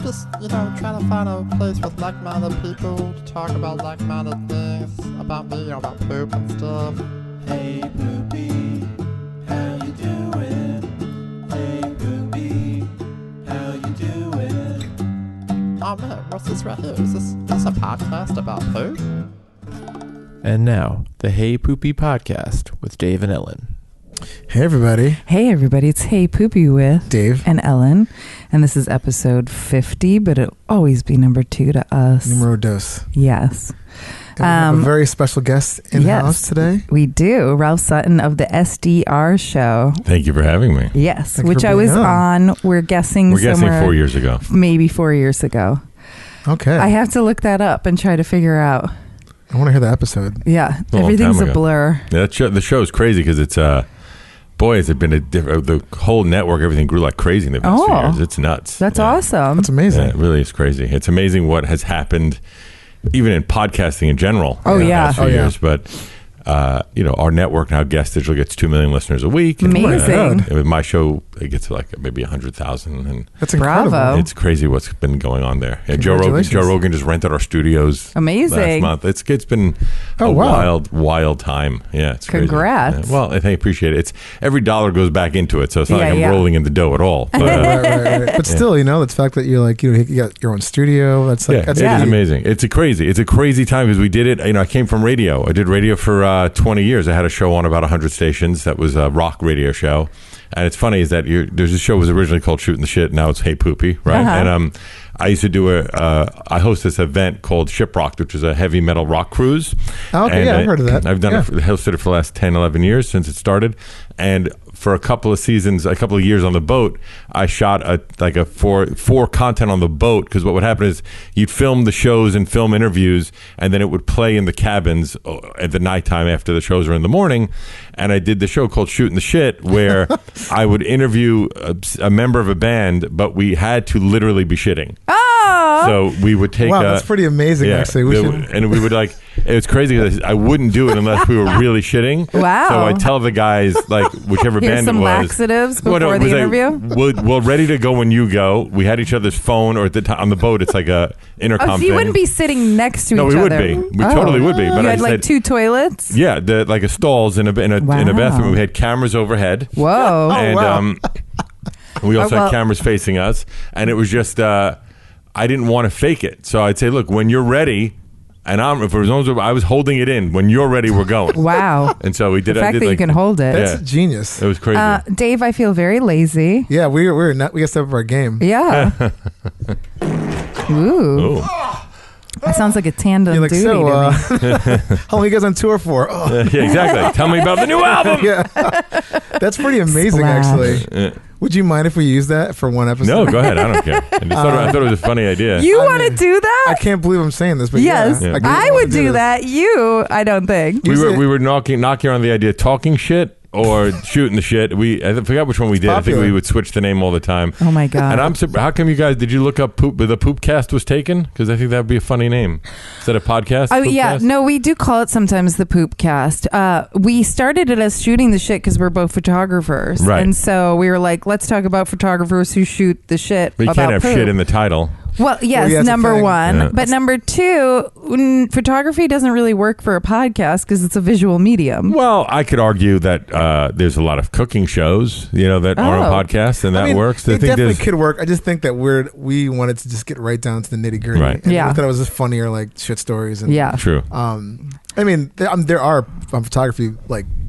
just, trying to find a place with like-minded people to talk about like-minded things, about me, about poop and stuff. Hey Poopy, how you doing? Hey Poopy, how you doing? Oh man, what's this right here? Is this a podcast about poop? And now, the Hey Poopy Podcast with Dave and Ellen. Hey everybody. Hey everybody, it's Hey Poopy with Dave and Ellen. And this is episode 50, but it'll always be number 2 to us. Numero dos. Yes. And we have a very special guest in-house today. We do. Ralph Sutton of the SDR show. Thank you for having me. Yes, Thanks which I was on. We're guessing 4 years ago. Maybe 4 years ago. Okay. I have to look that up and try to figure out. I want to hear the episode. Yeah, A long everything's time a ago. blur. Yeah, the show is crazy because it's boy, has it been the whole network, everything grew like crazy in the past few years. It's nuts. That's Yeah. awesome. That's amazing. Yeah, it really is crazy. It's amazing what has happened, even in podcasting in general. Oh, in the yeah. past few years. But our network now, Guest Digital, gets 2 million listeners a week. And Amazing. and with my show, it gets to like maybe 100,000. And That's incredible. Bravo. it's crazy what's been going on there. Yeah, Joe Congratulations. Rogan just rented our studios. Amazing. Last month. It's been Oh, a wow. wild time. Yeah, it's crazy. Congrats. Yeah. Well, I appreciate it. It's every dollar goes back into it, so it's not Yeah, like I'm yeah. rolling in the dough at all. But, right. But still, the fact that you're like, you got your own studio. That's like, yeah, that's it is neat. amazing. It's a crazy time because we did it. I came from radio. I did radio for 20 years. I had a show on about 100 stations. That was a rock radio show. And it's funny is that there's a show that was originally called Shooting the Shit. Now it's Hey Poopy, right? Uh-huh. And I used to do I host this event called Shiprocked, which is a heavy metal rock cruise. Oh, okay, And yeah, I've heard of that. I've done Yeah. hosted it for the last 10, 11 years since it started. And for a couple of seasons, a couple of years on the boat, I shot four content on the boat because what would happen is you'd film the shows and film interviews, and then it would play in the cabins at the nighttime after the shows are in the morning. And I did the show called Shooting the Shit where I would interview a member of a band, but we had to literally be shitting. Oh! So we would take Wow, that's pretty amazing, actually. And we would it was crazy because I wouldn't do it unless we were really shitting. Wow. So I tell the guys, whichever Here's band some it was. laxatives before it the was interview? Well, ready to go when you go. We had each other's phone, or at the time on the boat, it's like a intercom Oh, so thing. you wouldn't be sitting next to No, each we would other? be. We totally would be. But you I had said, 2 toilets? yeah, like a stalls in a Wow. bathroom. We had cameras overhead. Whoa. And wow. we also well- had cameras facing us, and it was just I didn't want to fake it, so I'd say, "Look, when you're ready," and I was holding it in. When you're ready, we're going. Wow. And so we did. The fact that you can hold it. That's Yeah. genius. It was crazy. Dave, I feel very lazy. Yeah, we got to step up our game. Yeah. Ooh. Oh. That sounds like a tandem You're like, duty so, to me. how long are you guys on tour for? Oh, Yeah, exactly. Tell me about the new album. yeah. That's pretty amazing, Splash. actually. Would you mind if we use that for one episode? No, go ahead. I don't care. I thought it was a funny idea. You I want to mean, do that? I can't believe I'm saying this, but Yes. yeah, Yeah. I really would wanna do this. that. You, I don't think. we were knocking around the idea of talking shit or shooting the shit. I forgot which one we did. I think popular. we would switch the name all the time. Oh, my God. And I'm surprised. How come you guys did you look up Poop? The Poopcast was taken because I think that would be a funny name. Is that a podcast? Oh, yeah. Poopcast? No, we do call it sometimes the Poopcast. We started it as shooting the shit because we're both photographers. Right. And so we were like, let's talk about photographers who shoot the shit But you about can't have poop. shit in the title. Well, yes, yeah, it's a number thing. one. Yeah. But number two, photography doesn't really work for a podcast because it's a visual medium. Well, I could argue that there's a lot of cooking shows, that are on Oh. podcasts, and that I mean, works. It I think definitely there's could work. I just think that we wanted to just get right down to the nitty gritty. Right. And Yeah. we thought it was just funnier, like shit stories. And, Yeah. true. I mean, there are photography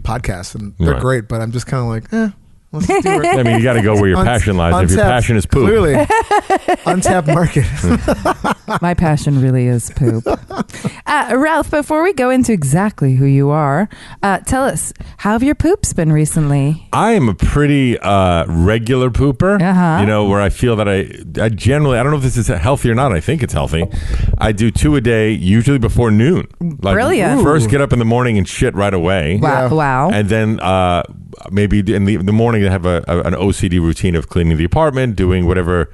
podcasts, and they're Right. great. But I'm just kind of like, let's just do it. I mean, you got to go where your passion lies. If your Untapped, passion is poop, clearly, untapped market. My passion really is poop. Ralph, before we go into exactly who you are, tell us, how have your poops been recently? I am a pretty regular pooper. Uh-huh. Where I feel that I generally, I don't know if this is healthy or not. I think it's healthy. I do 2 a day, usually before noon. Brilliant. First, get up in the morning and shit right away. Wow. Yeah. Wow. And then maybe in the morning I have an OCD routine of cleaning the apartment, doing whatever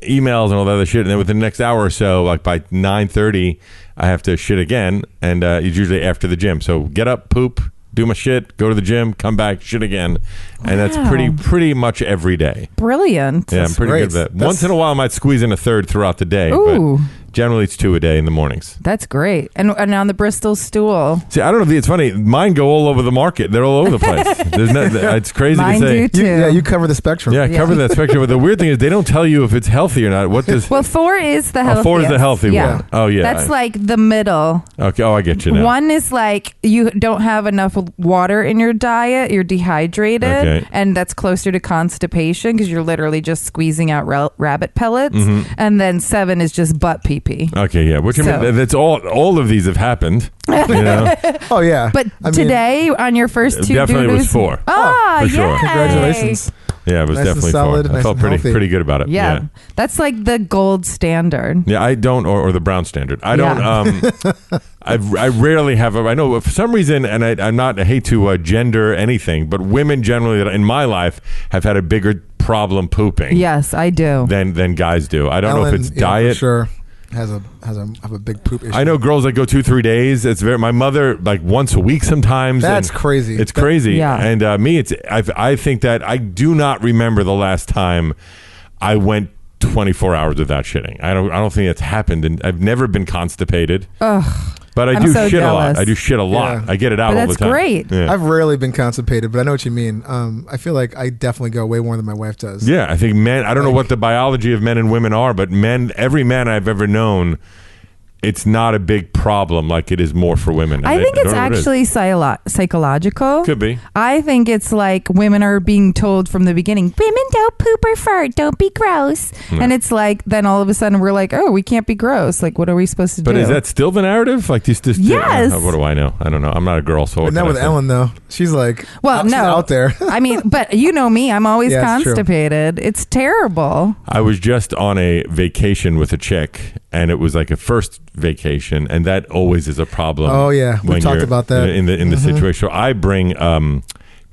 emails and all that other shit. And then within the next hour or so, like by 9:30, I have to shit again. And it's usually after the gym. So get up, poop, do my shit, go to the gym, come back, shit again. And that's pretty much every day. Brilliant. Yeah, I'm pretty good at that. Once in a while, I might squeeze in a third throughout the day. Ooh. But generally, it's 2 a day in the mornings. That's great. And on the Bristol stool. See, I don't know. It's funny. Mine go all over the market. They're all over the place. It's crazy Mine to say. do too. You cover the spectrum. Yeah, cover that spectrum. But the weird thing is they don't tell you if it's healthy or not. What does? Well, 4 is the healthiest. 4 is the healthy one. Oh, yeah. That's like the middle. Okay. Oh, I get you now. 1 is like you don't have enough water in your diet. You're dehydrated. Okay. And that's closer to constipation because you're literally just squeezing out rabbit pellets. Mm-hmm. And then 7 is just butt pee-pee. Okay, yeah. Which I mean, that's all of these have happened. You know? Oh, yeah. But today, on your first 2 definitely doo-doos, was 4. Oh, for sure. yay. Congratulations. Yeah, it was Nice and definitely solid, 4. I nice felt and healthy. pretty good about it. Yeah. That's like the gold standard. Yeah, I don't, or the brown standard. I don't. I rarely have. I know for some reason, and I hate to gender anything, but women generally in my life have had a bigger problem pooping. Yes, I do. Than guys do. I don't know if it's yeah, diet. For sure. Have a big poop issue. I know girls that go 2-3 days. It's my mother like once a week sometimes. That's crazy. It's crazy. Yeah. And me, I think that I do not remember the last time I went 24 hours without shitting. I don't think it's happened, and I've never been constipated. Ugh. But I I'm do so shit jealous. a lot. I do shit a lot. Yeah. I get it out But all the that's time. great. Yeah. I've rarely been constipated, but I know what you mean. I feel like I definitely go way more than my wife does. Yeah, I think men. I don't know what the biology of men and women are, but every man I've ever known, it's not a big problem like it is more for women. I think it's don't know what it is. actually psychological. Could be. I think it's like women are being told from the beginning, women don't poop or fart, don't be gross. Yeah. And it's like, then all of a sudden we're like, oh, we can't be gross. Like, what are we supposed to do? But is that still the narrative? Like these? Yes. What do I know? I don't know. I'm not a girl, so. But not with Ellen though. She's like, well, she's no, out there. I mean, but you know me, I'm always Yeah, it's true. constipated. It's terrible. I was just on a vacation with a chick, and it was like a first vacation, and that always is a problem. Oh, yeah. We when talked you're about that. in the situation. So I bring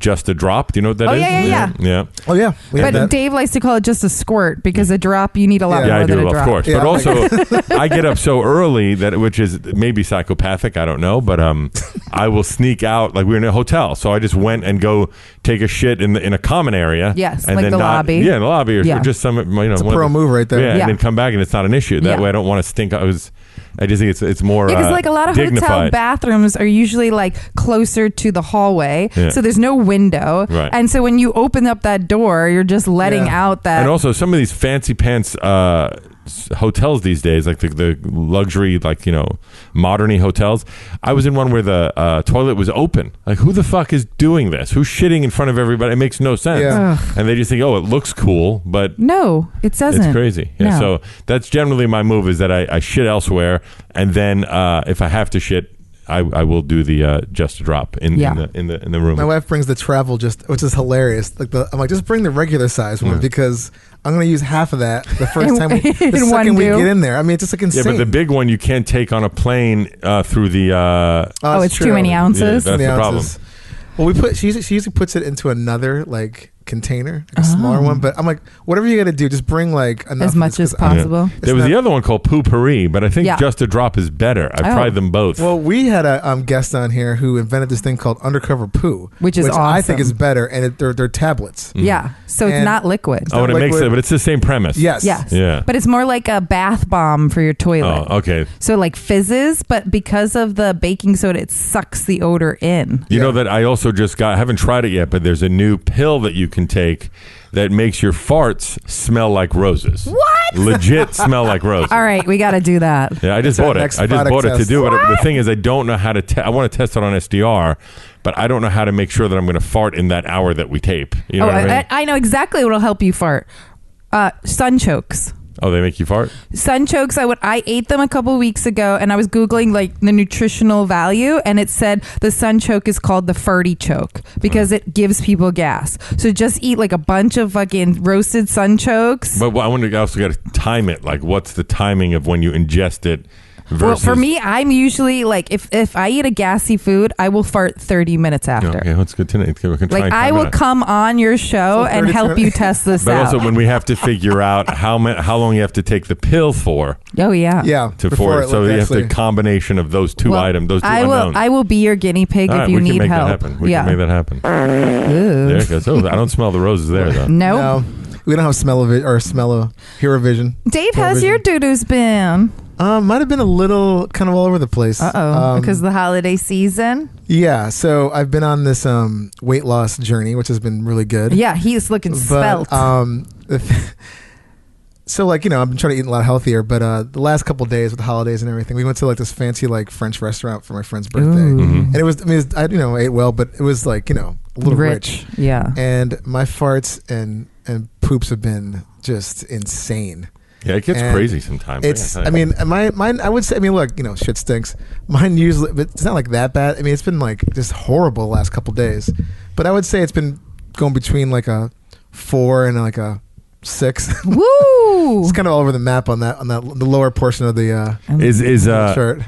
just a drop. Do you know what that is? Yeah. Oh yeah. We have But that. Dave likes to call it just a squirt because a drop, you need a lot Yeah, more I than do, a drop. of course. Yeah. But also, I get up so early which is maybe psychopathic. I don't know, but I will sneak out. Like we were in a hotel, so I just went and go take a shit in a common area. Yes, and like then the lobby. Yeah, in the lobby, or Yeah. just some. It's a one of pro the- move right there. Yeah, Yeah. and then come back, and it's not an issue. That Yeah. way, I don't want to stink. I just think it's more. Yeah, because like a lot of hotel dignified. bathrooms are usually like closer to the hallway, Yeah. so there's no window, Right. and so when you open up that door, you're just letting Yeah. out that. And also, some of these fancy pants hotels these days, like the luxury, like modern-y hotels. I was in one where the toilet was open. Like, who the fuck is doing this? Who's shitting in front of everybody? It makes no sense. Yeah. Ugh. And they just think, oh, it looks cool, but No, it doesn't. it's crazy. Yeah. No. So that's generally my move, is that I shit elsewhere, and then if I have to shit, I will do the just a drop in the room. My wife brings the travel which is hilarious. Like I'm like, just bring the regular size one because I'm gonna use half of that the first time, the In second one we do. get in there. I mean, it's just like Yeah, insane. but the big one you can't take on a plane through the. Oh, it's too many ounces. Yeah, that's the problem. Well, she usually puts it into another like container, like a smaller one. But I'm like, whatever you got to do, just bring like enough As of much this, as 'cause possible. There was the other one called Poopery, but I think Yeah. just a drop is better. I've Oh. tried them both. Well, we had a guest on here who invented this thing called undercover poo, Which is I think awesome. is better, and they're tablets. Yeah, so it's And- not liquid. oh, and it not makes liquid. it, but it's the same premise. Yes. Yes. Yeah. But it's more like a bath bomb for your toilet. Oh, okay. So like fizzes, but because of the baking soda, it sucks the odor in. You know Yeah. that I also just got, I haven't tried it yet, but there's a new pill that you can take that makes your farts smell like roses. What? Legit smell like roses. All right, we got to do that. Yeah, I just That's our bought it. next I just product bought it to test. do it. But the thing is, I don't know how to. I want to test it on SDR, but I don't know how to make sure that I'm going to fart in that hour that we tape. You know what I mean? I know exactly what will help you fart. Sun chokes. Oh, they make you fart? Sun chokes. I ate them a couple weeks ago, and I was googling like the nutritional value, and it said the sun choke is called the farty choke because it gives people gas. So just eat like a bunch of fucking roasted sun chokes. But I wonder, I also got to time it. Like, what's the timing of when you ingest it? Well, for me, I'm usually like, if I eat a gassy food, I will fart 30 minutes after. Okay, that's good to know. We can try Like, and I time will it out. come on your show and help you test this But out. also, when we have to figure out how long you have to take the pill for, Oh yeah. Yeah. so you have actually- the combination of those two Well, items, those two I unknowns. will be your guinea pig All if right, you we can need make help. that happen. We yeah. can make that happen. Ooh. There it goes. Oh, I don't smell the roses there though. Nope. No, we don't have smell of it or smell of hero vision. Dave, how's your doo-doos been? Might have been a little kind of all over the place. Because of the holiday season. Yeah, so I've been on this weight loss journey, which has been really good. Yeah, he's looking svelte. So like, you know, I've been trying to eat a lot healthier, but the last couple of days with the holidays and everything, we went to like this fancy like French restaurant for my friend's birthday, and it was, I ate well, but it was like, you know, a little rich. Yeah. And my farts and poops have been just insane. Yeah, it gets And crazy sometimes. It's, I mean, mine, I would say, I mean, look, you know, shit stinks. Mine usually, but it's not like that bad. I mean, it's been like just horrible the last couple of days, but I would say it's been going between like a 4 and like a 6. Woo! It's kind of all over the map on that the lower portion of the chart.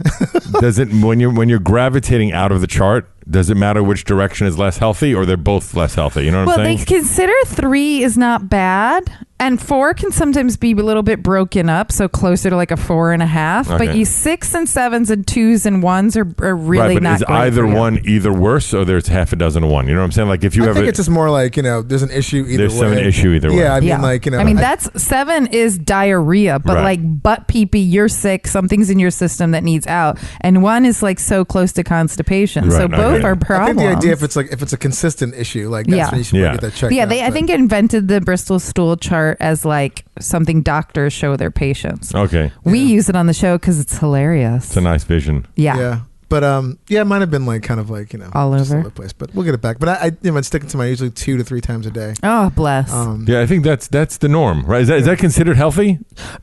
Does it when you're gravitating out of the chart? Does it matter which direction is less healthy, or they're both less healthy? You know what I'm saying? Well, they consider 3 is not bad, and 4 can sometimes be a little bit broken up, so closer to like a 4.5. Okay. But you 6 and 7s and 2s and 1s are really right, but not is great either for you. one either worse, or there's half a dozen of one? You know what I'm saying? Like if you I think it's just more like, you know, there's an issue either there's way. an issue either way. Yeah, I mean, like, you know, I mean, that's 7 is diarrhea, but Right. like butt pee-pee, you're sick, something's in your system that needs out, and 1 is like so close to constipation. Right, so I both agree. are I think problems. the idea if it's a consistent issue, like that's Yeah. when you should Yeah. get that checked Yeah, out, I but- think invented the Bristol stool chart as like something doctors show their patients. Okay, We use it on the show because it's hilarious. it's a nice vision. Yeah. But yeah, it might have been like kind of like, you know, All just over. the place. But we'll get it back. But I you know, I'm sticking to my usually 2 to 3 times a day. Oh, bless. Yeah, I think that's the norm, right? Is that considered healthy?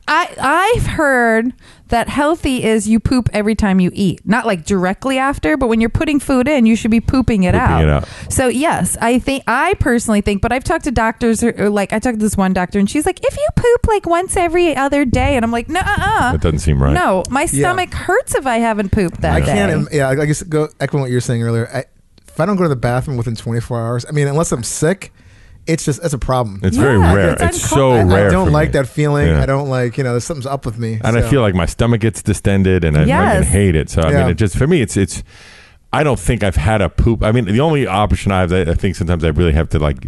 I've heard that healthy is you poop every time you eat, not like directly after, but when you're putting food in, you should be pooping it out. So yes, I personally think, but I've talked to doctors, or like I talked to this one doctor, and she's like, if you poop like once every other day, and I'm like, no, That doesn't seem right. no, my stomach hurts if I haven't pooped that I day. can't. Yeah, I guess go echoing what you were saying earlier. If I don't go to the bathroom within 24 hours, I mean, unless I'm sick, it's a problem. It's very Yeah, rare. it's It's so uncomfortable. rare. I don't for like me. that feeling. Yeah. I don't like, you know, something's up with me. And I So- feel like my stomach gets distended, and I Yes. hate it. So I Yeah. mean, it just for me, it's. I don't think I've had a poop. I mean, the only option I think sometimes I really have to like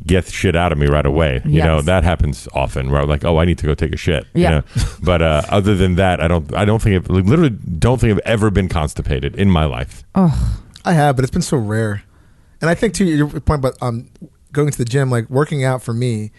get shit out of me right away. You know, Yes. that happens often where I'm like, oh, I need to go take a shit. Yeah. You know? But other than that, I don't think I've ever been constipated in my life. Oh, I have, but it's been so rare. And I think too, your point about going to the gym, like working out for me,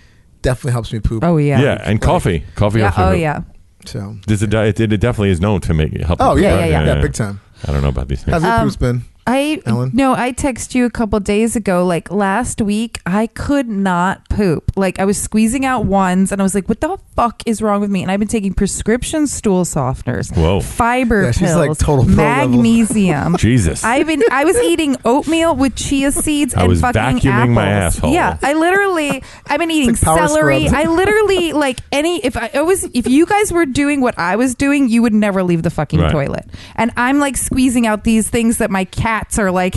definitely helps me poop. oh yeah. Yeah, and coffee Yeah. helps me Oh poop. yeah. So. It definitely is known to help. Oh me yeah, poop, right? yeah. big time. I don't know about these things. How's your poop's been? Ellen? I texted you a couple days ago, like last week, I could not poop. Like I was squeezing out ones and I was like, what the fuck is wrong with me? And I've been taking prescription stool softeners, Whoa. fiber Yeah, pills, she's like total pro level. magnesium. Jesus. I was eating oatmeal with chia seeds I and was fucking vacuuming apples. my asshole. Yeah, I've been eating like power celery. scrubs. I literally like if you guys were doing what I was doing, you would never leave the fucking Right. toilet. And I'm like squeezing out these things that my cats are like,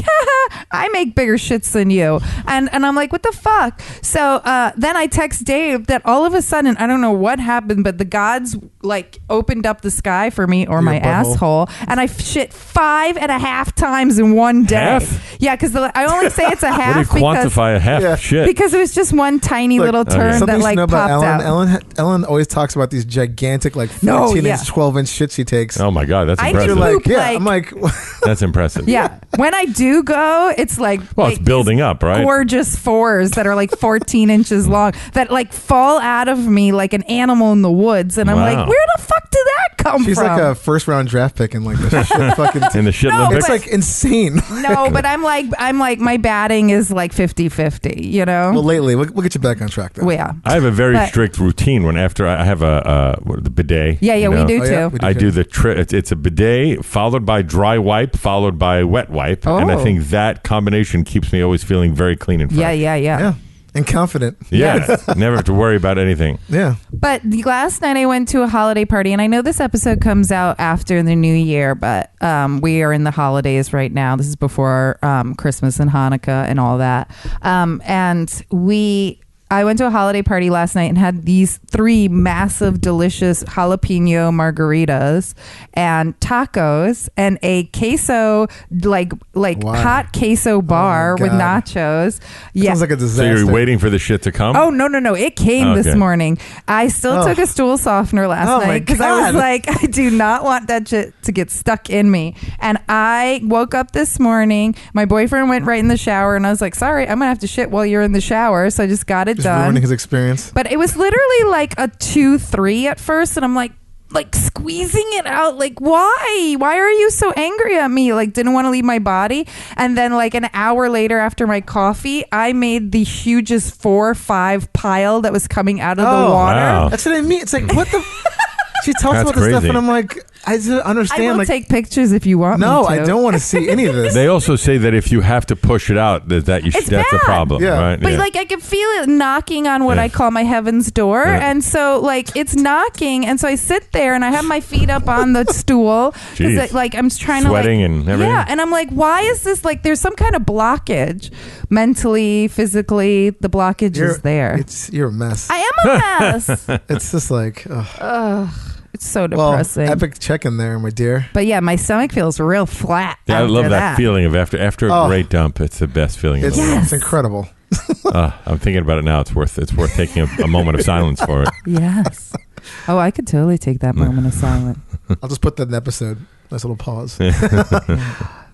I make bigger shits than you. And I'm like, what the fuck? So then I text Dave that all of a sudden, I don't know what happened, but the gods like opened up the sky for me or Your my butthole. asshole. And I shit 5.5 times in one day. Half? Yeah, because I only say it's a half What do you because, quantify a half Yeah. shit? because it was just one tiny Look, little turn Something that you should like know about popped Ellen. out. Ellen always talks about these gigantic, like 14 No, yeah. inch, 12 inch shits she takes. Oh my God, that's I impressive. can You're poop like, yeah, like- I'm like, That's impressive. Yeah, when I do go, it's like Well, it's building up, right? gorgeous 4s that are like 14 inches long that like fall out of me like an animal in the woods, and I'm Wow. like, where the fuck did that come she's from? like a first round draft pick in like the shit fucking. In the shit No, Olympics. It's like insane. No, but I'm like my batting is like 50-50, you know? Well, lately, we'll get you back on track though. Well, yeah. I have a very But- strict routine when after I have the bidet. Yeah, you we know. do Oh, yeah, too. we do I too. do the it's a bidet followed by dry wipe followed by wet wipe, and I Oh. think that combination keeps me always feeling very clean and fresh. Yeah. Yeah. And confident. Yeah, never have to worry about anything. Yeah. But last night I went to a holiday party, and I know this episode comes out after the new year, but we are in the holidays right now. This is before Christmas and Hanukkah and all that. I went to a holiday party last night and had these 3 massive, delicious jalapeno margaritas and tacos and a queso, like Wow. hot queso bar with God. nachos. Sounds like a So disaster. you're waiting for the shit to come? Oh, no. It came this Okay. morning. I still took a stool softener last Oh, my night because I was God. like, I do not want that shit to get stuck in me. And I woke up this morning. My boyfriend went right in the shower, and I was like, sorry, I'm going to have to shit while you're in the shower. So I just got it Just done. ruining his experience. But it was literally like a 2-3 at first. And I'm like squeezing it out. Like, why are you so angry at me? Like, didn't want to leave my body. And then like an hour later after my coffee, I made the hugest 4-5 pile that was coming out of the water. Wow. That's what I mean. It's like, what the... She talks That's about this stuff, crazy. and I'm like, I just I understand. will Like, take pictures if you want no, me to. I don't want to see any of this. They also say that if you have to push it out, It's that's a bad. problem, Yeah. right? But like I can feel it knocking on what Yeah. I call my heaven's door, Yeah. and so like it's knocking, and so I sit there and I have my feet up on the stool Jeez. like I'm trying Sweating to and everything? Yeah, and I'm like, why is this like? There's some kind of blockage, mentally, physically. The blockage is there. You're a mess. I am a mess. It's just like, ugh. It's so Well, depressing. epic check-in there, my dear. But yeah, my stomach feels real flat. Yeah, I after love that feeling of after a Oh. great dump. It's the best feeling in It's, the world. Yes. it's incredible. I'm thinking about it now. It's worth taking a moment of silence for it. Yes. Oh, I could totally take that moment of silence. I'll just put that in the episode. Nice little pause.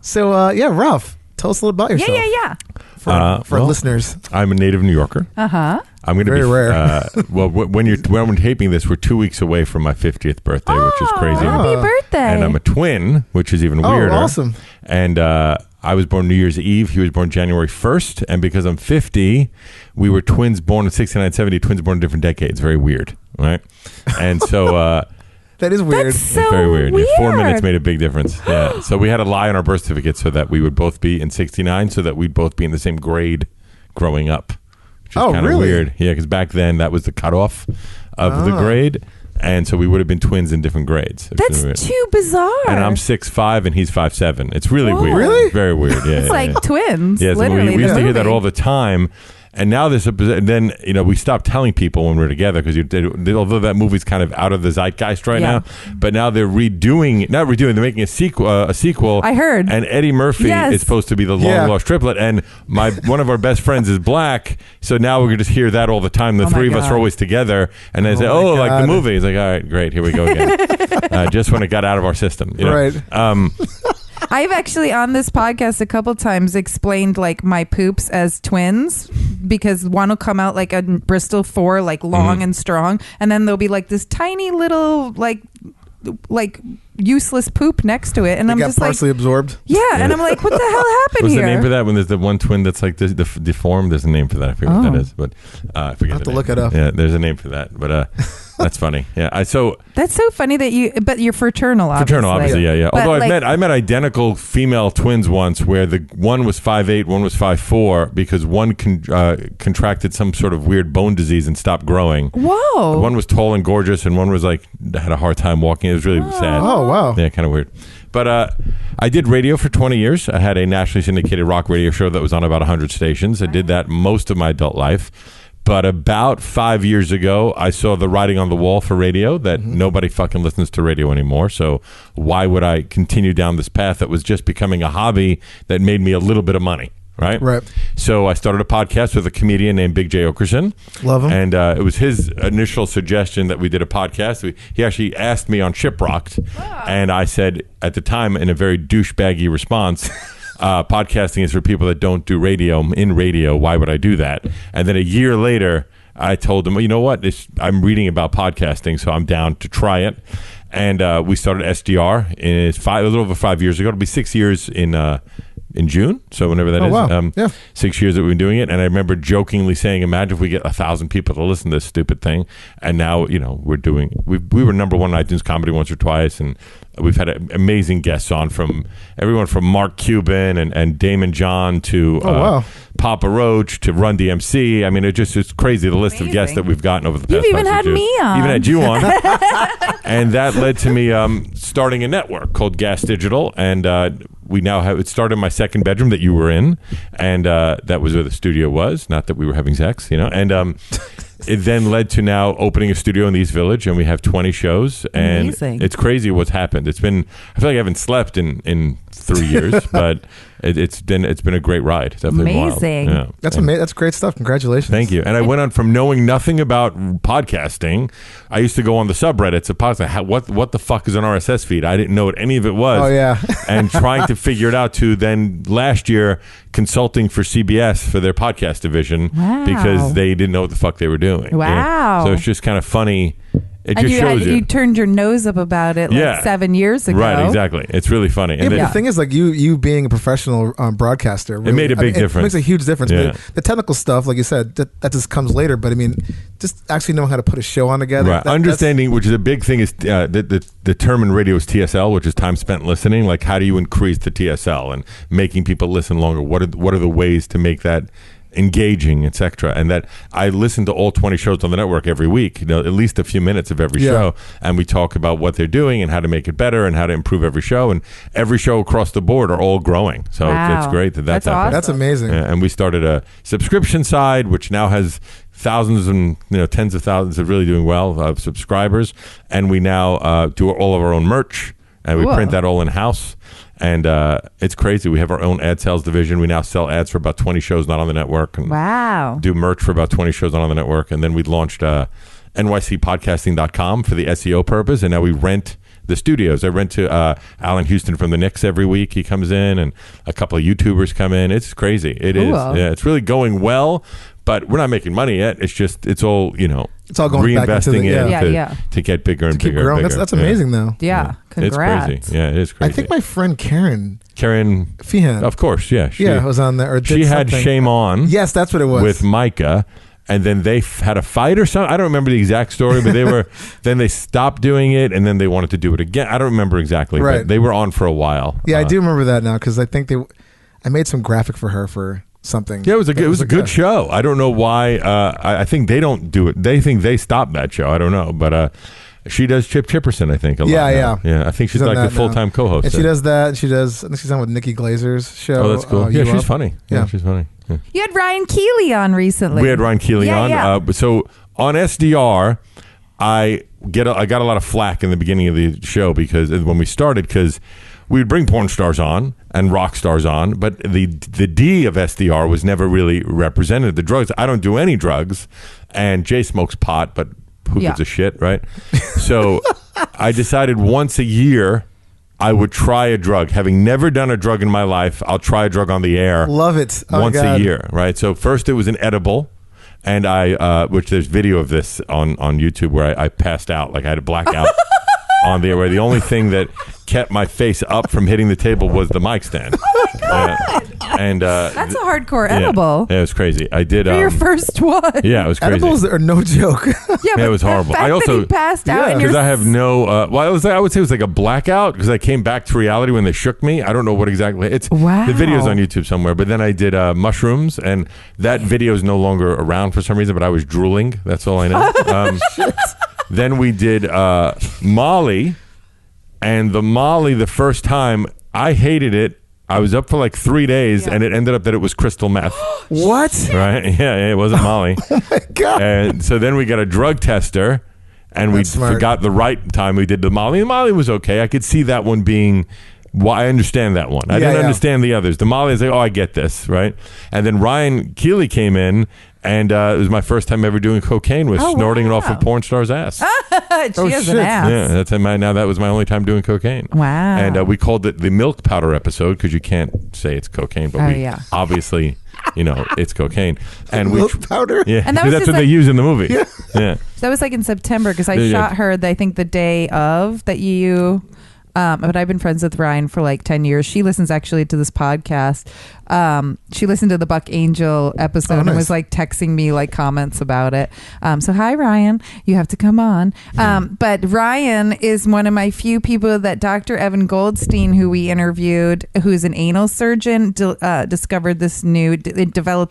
So, Ralph, tell us a little about yourself. Yeah. For our Well, listeners. I'm a native New Yorker. Uh-huh. I'm going to be Very rare. well, when we're taping this, we're 2 weeks away from my 50th birthday, which is crazy. Happy birthday. And I'm a twin, which is even weirder. Oh, awesome. And I was born New Year's Eve. He was born January 1st. And because I'm 50, we were twins born in 69, 70, twins born in different decades. Very weird, right? And so... That is weird. That's so it's very weird. weird. 4 minutes made a big difference. Yeah. So we had to lie on our birth certificate so that we would both be in 69, so that we'd both be in the same grade growing up. Which is kind of really? weird. Yeah, because back then that was the cutoff of the grade. And so we would have been twins in different grades. It was That's weird. too bizarre. And I'm 6'5" and he's 5'7". It's really Whoa. weird. Really? Very weird. Yeah. It's like twins. Yeah, so literally. we used the to hear that movie. all the time. And now then we stopped telling people when we're together because although that movie's kind of out of the zeitgeist right Yeah. now, but now they're they're making a sequel. I heard. And Eddie Murphy Yes. is supposed to be the long lost triplet, and one of our best friends is black, so now we're gonna just hear that all the time. The Oh my three of us God. are always together, and they say, my "Oh, like the God. movie." He's like, "All right, great, here we go again." Just when it got out of our system, you know? Right. I've actually on this podcast a couple times explained like my poops as twins because one will come out like a Bristol 4, like long and strong, and then there'll be like this tiny little like useless poop next to it, and It I'm got just like, partially absorbed. yeah, and I'm like, what the hell happened What's here? the name for that when there's the one twin that's like deformed? There's a name for that. I forget what that is, but I forget. I'll have the to name. look it up. Yeah, there's a name for that, but that's funny. Yeah, That's so funny that but you're fraternal, obviously. fraternal, obviously. Yeah. But, Although like, I met identical female twins once, where the one was 5'8", one was 5'4", because one contracted some sort of weird bone disease and stopped growing. whoa. One was tall and gorgeous, and one was like had a hard time walking. It was really sad. Oh, wow. Yeah, kind of weird. But I did radio for 20 years. I had a nationally syndicated rock radio show that was on about 100 stations. I did that most of my adult life. But about 5 years ago, I saw the writing on the wall for radio that nobody fucking listens to radio anymore. So why would I continue down this path that was just becoming a hobby that made me a little bit of money? Right? Right. So I started a podcast with a comedian named Big J. Okerson. Love him. And it was his initial suggestion that we did a podcast. He actually asked me on Shiprocked. And I said, at the time, in a very douchebaggy response, podcasting is for people that don't do radio. In radio, why would I do that? And then a year later, I told him, well, you know what? I'm reading about podcasting, so I'm down to try it. And we started SDR a little over 5 years ago. It'll be 6 years in in June. So whenever that is, wow. Yeah. 6 years that we've been doing it. And I remember jokingly saying, imagine if we get 1,000 people to listen to this stupid thing. And now, we were number one on iTunes Comedy once or twice. And we've had amazing guests on from everyone from Mark Cuban and Damon John to Papa Roach to Run DMC. I mean, it's crazy, the list of guests that we've gotten over the past 5 You've even had me on. Even had you on. And that led to me starting a network called Gas Digital. And we now have it started in my second bedroom that you were in. And that was where the studio was. Not that we were having sex, And it then led to now opening a studio in the East Village, and we have 20 shows. And Amazing. It's crazy what's happened. I feel like I haven't slept in 3 years, but it's been a great ride. It's definitely Amazing. wild. Yeah. That's amazing. That's great stuff. Congratulations. Thank you. And I went on from knowing nothing about podcasting. I used to go on the subreddits of podcasting. What the fuck is an RSS feed? I didn't know what any of it was. Oh, yeah. And trying to figure it out, to then last year consulting for CBS for their podcast division because they didn't know what the fuck they were doing. Wow. So it's just kind of funny. It And just shows you turned your nose up about it 7 years ago. Right, exactly. It's really funny. Yeah, but the thing is, like you being a professional broadcaster, really, it made a big difference. It makes a huge difference. Yeah. But the technical stuff, like you said, that just comes later. But I mean, just actually knowing how to put a show on together. Right. Understanding, which is a big thing, is the term in radio is TSL, which is time spent listening. Like, how do you increase the TSL and making people listen longer? What are the ways to make that engaging, etc. And that I listen to all 20 shows on the network every week, at least a few minutes of every show, and we talk about what they're doing and how to make it better and how to improve every show, and every show across the board are all growing. So it's great that's awesome. That's amazing. And we started a subscription side, which now has thousands and tens of thousands of really doing well of subscribers, and we now do all of our own merch, and we print that all in house. And it's crazy. We have our own ad sales division. We now sell ads for about 20 shows not on the network. And do merch for about 20 shows not on the network. And then we launched NYCpodcasting.com for the SEO purpose. And now we rent the studios. I rent to Alan Houston from the Knicks every week. He comes in, and a couple of YouTubers come in. It's crazy. It is. Yeah, it's really going well. But we're not making money yet. It's all, it's all going reinvesting back into to get bigger and to keep bigger. growing. And bigger. That's amazing, though. Yeah. Congrats. It's crazy. Yeah, it is crazy. I think my friend Karen Feehan, of course, she was on there. Or did she had something. Shame On. Yes, that's what it was. With Micah. And then they had a fight or something. I don't remember the exact story, but they were. Then they stopped doing it, and then they wanted to do it again. I don't remember exactly, but they were on for a while. Yeah, I do remember that now, because I think I made some graphic for her for something. Yeah, it was a good show. I don't know why. I think they don't do it. They think they stopped that show. I don't know, but she does Chip Chipperson, I think. A lot now. Yeah. I think she's like the full-time co-host. And she does that. And she does. I think she's on with Nikki Glazer's show. Oh, that's cool. Yeah, she's funny. Yeah, she's funny. Yeah. You had Ryan Keeley on recently. We had Ryan Keeley on. Yeah. So on SDR, I got a lot of flack in the beginning of the show when we started, because we would bring porn stars on and rock stars on, but the D of SDR was never really represented. The drugs, I don't do any drugs, and Jay smokes pot, but who gives a shit, right? So I decided once a year I would try a drug. Having never done a drug in my life, I'll try a drug on the air. Love it. Once a year, right? So first it was an edible, and which there's video of this on YouTube where I passed out, like I had a blackout on the air, where the only thing that kept my face up from hitting the table was the mic stand. Oh my God. And that's a hardcore edible. Yeah, it was crazy. I did for your first one. Yeah, it was crazy. Edibles are no joke. Yeah, it was horrible. I also that passed out because I have no. I would say it was like a blackout, because I came back to reality when they shook me. I don't know what exactly. It's the video's on YouTube somewhere. But then I did mushrooms, and that video is no longer around for some reason. But I was drooling. That's all I know. Then we did Molly, and the first time I hated it. I was up for like 3 days, and it ended up that it was crystal meth. What? Right? Yeah, it wasn't Molly. Oh my God. And so then we got a drug tester, and we forgot the right time we did the Molly. The Molly was okay. I could see that one being. Well, I understand that one. I didn't understand the others. The Molly is like, I get this, right? And then Ryan Keeley came in, and it was my first time ever doing cocaine, with snorting it off a porn star's ass. She has an ass. Yeah, that was my only time doing cocaine. Wow. And we called it the milk powder episode, because you can't say it's cocaine, but obviously, it's cocaine. And milk powder? Yeah, and that's what they use in the movie. Yeah. So that was like in September, because I shot her, I think the day of that you but I've been friends with Ryan for like 10 years. She listens actually to this podcast. She listened to the Buck Angel episode and was like texting me like comments about it. So hi Ryan, you have to come on. But Ryan is one of my few people that Dr. Evan Goldstein, who we interviewed, who's an anal surgeon, developed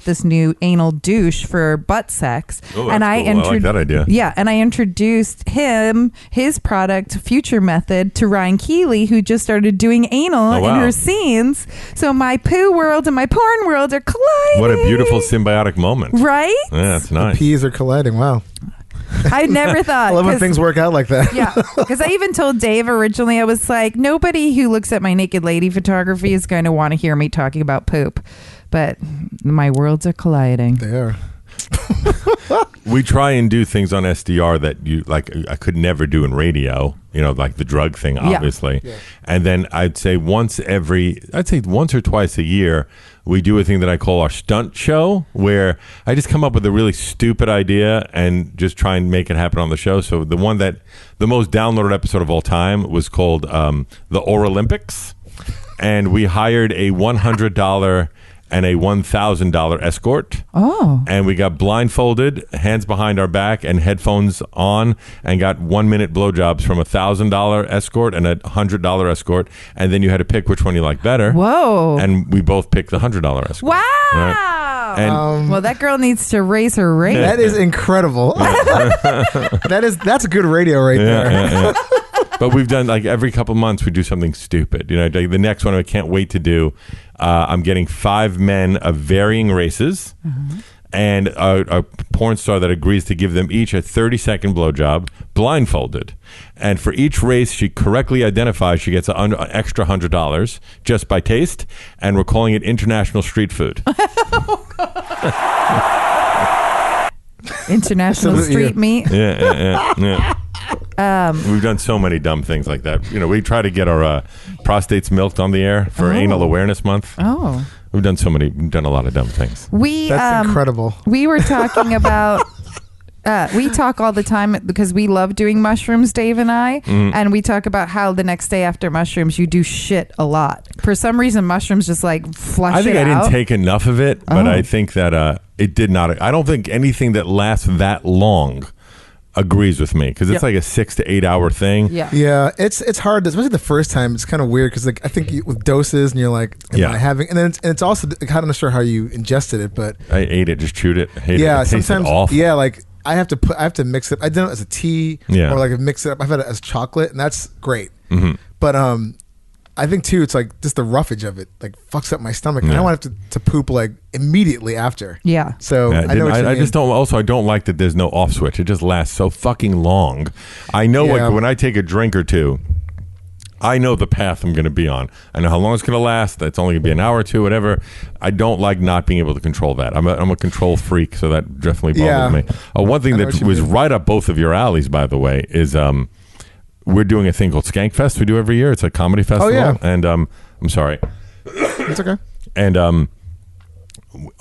this new anal douche for butt sex. Oh, and I like that idea. Yeah, and I introduced his product, Future Method, to Ryan Keeley, who just started doing anal in her scenes. So my poo world and my porn world are colliding. What a beautiful symbiotic moment. Right? Yeah, that's nice. The P's are colliding. Wow. I never thought. I love when things work out like that. Yeah, because I even told Dave originally, I was like, nobody who looks at my naked lady photography is going to want to hear me talking about poop. But my worlds are colliding. They are. We try and do things on SDR that you like. I could never do in radio. You know, like the drug thing, obviously. Yeah. And then I'd say once or twice a year, we do a thing that I call our stunt show, where I just come up with a really stupid idea and just try and make it happen on the show. So the most downloaded episode of all time was called the Olympics, and we hired a $100 and a $1,000 escort. Oh. And we got blindfolded, hands behind our back, and headphones on, and got 1-minute blowjobs from a $1,000 escort and a $100 escort. And then you had to pick which one you like better. Whoa. And we both picked the $100 escort. Wow. Right? And well, that girl needs to raise her rate. That is incredible. That's good radio right there. Yeah. But we've done, like, every couple months we do something stupid. You know, the next one I can't wait to do. I'm getting 5 men of varying races and a porn star that agrees to give them each a 30-second blowjob, blindfolded. And for each race she correctly identifies, she gets an extra $100 just by taste. And we're calling it international street food. International street meat. Yeah. We've done so many dumb things like that. You know, we try to get our prostates milked on the air for Anal Awareness Month. Oh. We've done a lot of dumb things. That's incredible. We were talking about we talk all the time because we love doing mushrooms, Dave and I, and we talk about how the next day after mushrooms you do shit a lot. For some reason mushrooms just like flush it out. I think I didn't take enough of it, but I think that it did not. I don't think anything that lasts that long agrees with me, because it's like a 6 to 8 hour thing. Yeah, it's hard, especially the first time. It's kind of weird because, like, I think with doses and you're like, am I having? And then it's also, like, I'm not sure how you ingested it, but I ate it, just chewed it. Hated it. It sometimes tasted awful. Yeah, like I have to mix it. I did it as a tea, or like mix it up. I've had it as chocolate, and that's great. But I think too, it's like just the roughage of it like fucks up my stomach, and I want to poop like immediately after. Yeah. So I know what you mean. I just don't. Also, I don't like that there's no off switch. It just lasts so fucking long. I know, like, when I take a drink or two, I know the path I'm going to be on. I know how long it's going to last. It's only going to be an hour or two, whatever. I don't like not being able to control that. I'm a control freak, so that definitely bothers me. One thing that was right up both of your alleys, by the way, is we're doing a thing called Skankfest we do every year. It's a comedy festival. Oh, yeah. And I'm sorry. It's okay. And on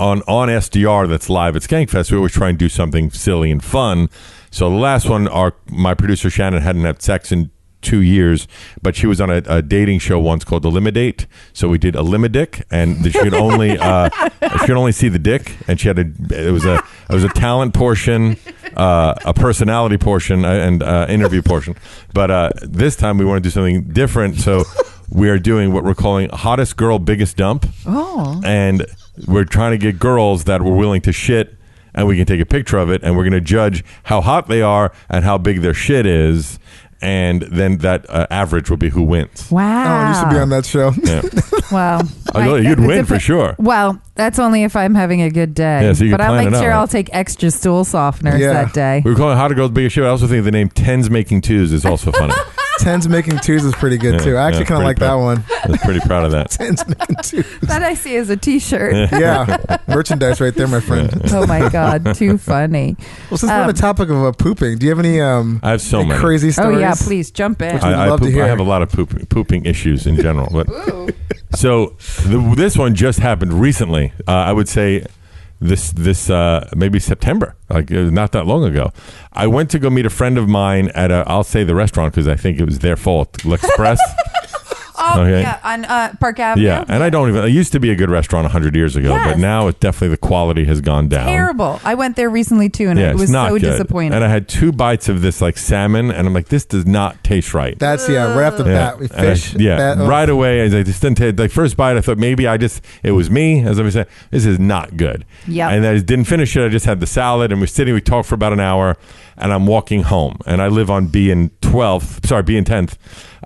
SDR that's live at Skankfest, we always try and do something silly and fun. So the last one, my producer Shannon hadn't had sex in 2 years, but she was on a dating show once called Eliminate. So we did Elimidick, and she could only see the dick, and she had it was a talent portion, a personality portion, and interview portion. But this time we want to do something different, so we are doing what we're calling Hottest Girl Biggest Dump. And we're trying to get girls that were willing to shit, and we can take a picture of it, and we're going to judge how hot they are and how big their shit is. And then that average will be who wins. Wow. Oh, I used to be on that show. Yeah. Wow. You'd win for sure. Well, that's only if I'm having a good day. Yeah, so but I'll make sure out, I'll take extra stool softeners that day. We were calling Hot Girls Biggest Shit. I also think the name Tens Making Twos is also funny. Tens Making Twos is pretty good too. I actually kind of like that one. I was pretty proud of that. Tens Making Twos. That I see as a t-shirt. Yeah. Merchandise right there, my friend. Oh my God. Too funny. Well, since we're on the topic of pooping, do you have any I have so many crazy stories? Oh yeah, please jump in. I have a lot of pooping issues in general. But so this one just happened recently. I would say this maybe September, like not that long ago. I went to go meet a friend of mine at I'll say the restaurant because I think it was their fault, L'Express. Yeah, on Park Avenue. Yeah, and it used to be a good restaurant 100 years ago, Yes. but now it definitely the quality has gone down. Terrible. I went there recently too, and it was it's not so good. disappointing. And I had 2 bites of this like salmon, and I'm like, this does not taste right. That's right off the bat. We fish. Right away. I just didn't taste. Like first bite, I thought maybe it was me. As I was saying, this is not good. Yep. And I didn't finish it. I just had the salad, and we talked for about an hour, and I'm walking home, and I live on B and 10th.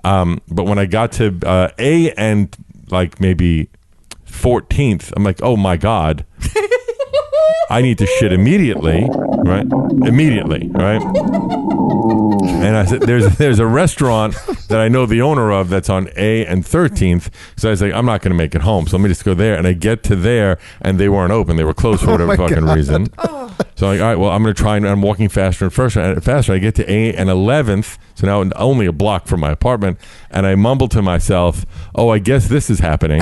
But when I got to A and like maybe 14th, I'm like, oh my God, I need to shit immediately, right? Immediately, right? And I said, there's a restaurant that I know the owner of that's on A and 13th. So I was like, I'm not going to make it home. So let me just go there. And I get to there, and they weren't open. They were closed for whatever fucking reason. So I'm like, all right, well, I'm going to try, and I'm walking faster and faster. I get to A and 11th, so now only a block from my apartment, and I mumble to myself, oh, I guess this is happening.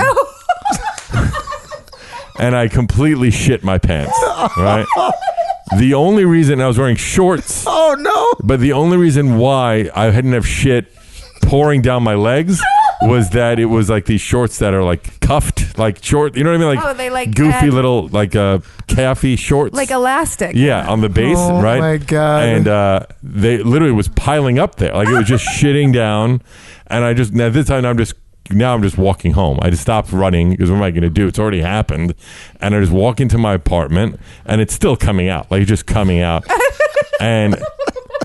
And I completely shit my pants, right? The only reason I was wearing shorts. Oh, no. But the only reason why I hadn't have shit pouring down my legs was that it was like these shorts that are like cuffed, like short, you know what I mean? Like, they like goofy little, like calfy shorts. like elastic. Yeah, on the base, right? Oh, my God. And they literally was piling up there. Like it was just shitting down. And this time I'm just walking home. I just stopped running because what am I going to do? It's already happened. And I just walk into my apartment, and it's still coming out. Like, it's just coming out. And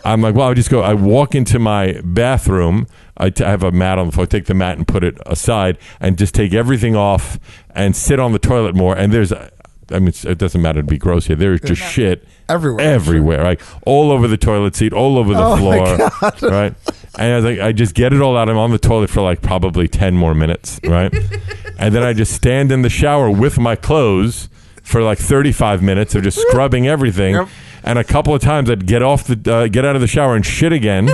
I'm like, well, I walk into my bathroom. I have a mat on the floor. I take the mat and put it aside and just take everything off and sit on the toilet more. And it doesn't matter to be gross here. There's just shit everywhere, like all over the toilet seat, all over the floor, right? And I was like, I just get it all out. I'm on the toilet for like probably 10 more minutes, right? And then I just stand in the shower with my clothes for like 35 minutes of just scrubbing everything. Yep. And a couple of times I'd get out of the shower and shit again,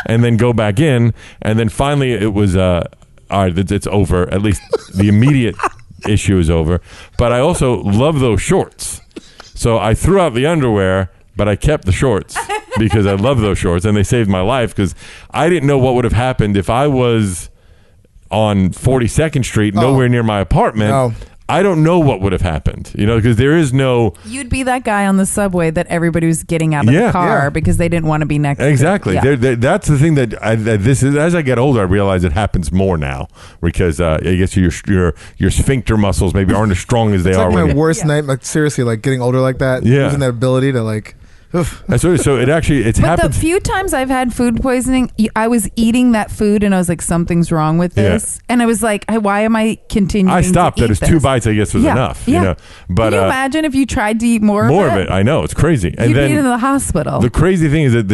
and then go back in. And then finally it was, all right, it's over. At least the immediate issue is over. But I also love those shorts. So I threw out the underwear, but I kept the shorts because I love those shorts, and they saved my life because I didn't know what would have happened if I was on 42nd Street, nowhere near my apartment. No. I don't know what would have happened, because there is no... You'd be that guy on the subway that everybody was getting out of the car because they didn't want to be next exactly. to. Exactly. That's the thing that this is. As I get older, I realize it happens more now because I guess your sphincter muscles maybe aren't as strong as they are. It's like my worst night. Like seriously, like getting older like that. Yeah. Losing that ability to like... So it's happened. The few times I've had food poisoning, I was eating that food and I was like, something's wrong with this, and I was like, why am I continuing? I stopped. That is 2 bites, I guess, was enough. Yeah. But can you imagine if you tried to eat more of it? I know, it's crazy. And you'd then be in the hospital. The crazy thing is that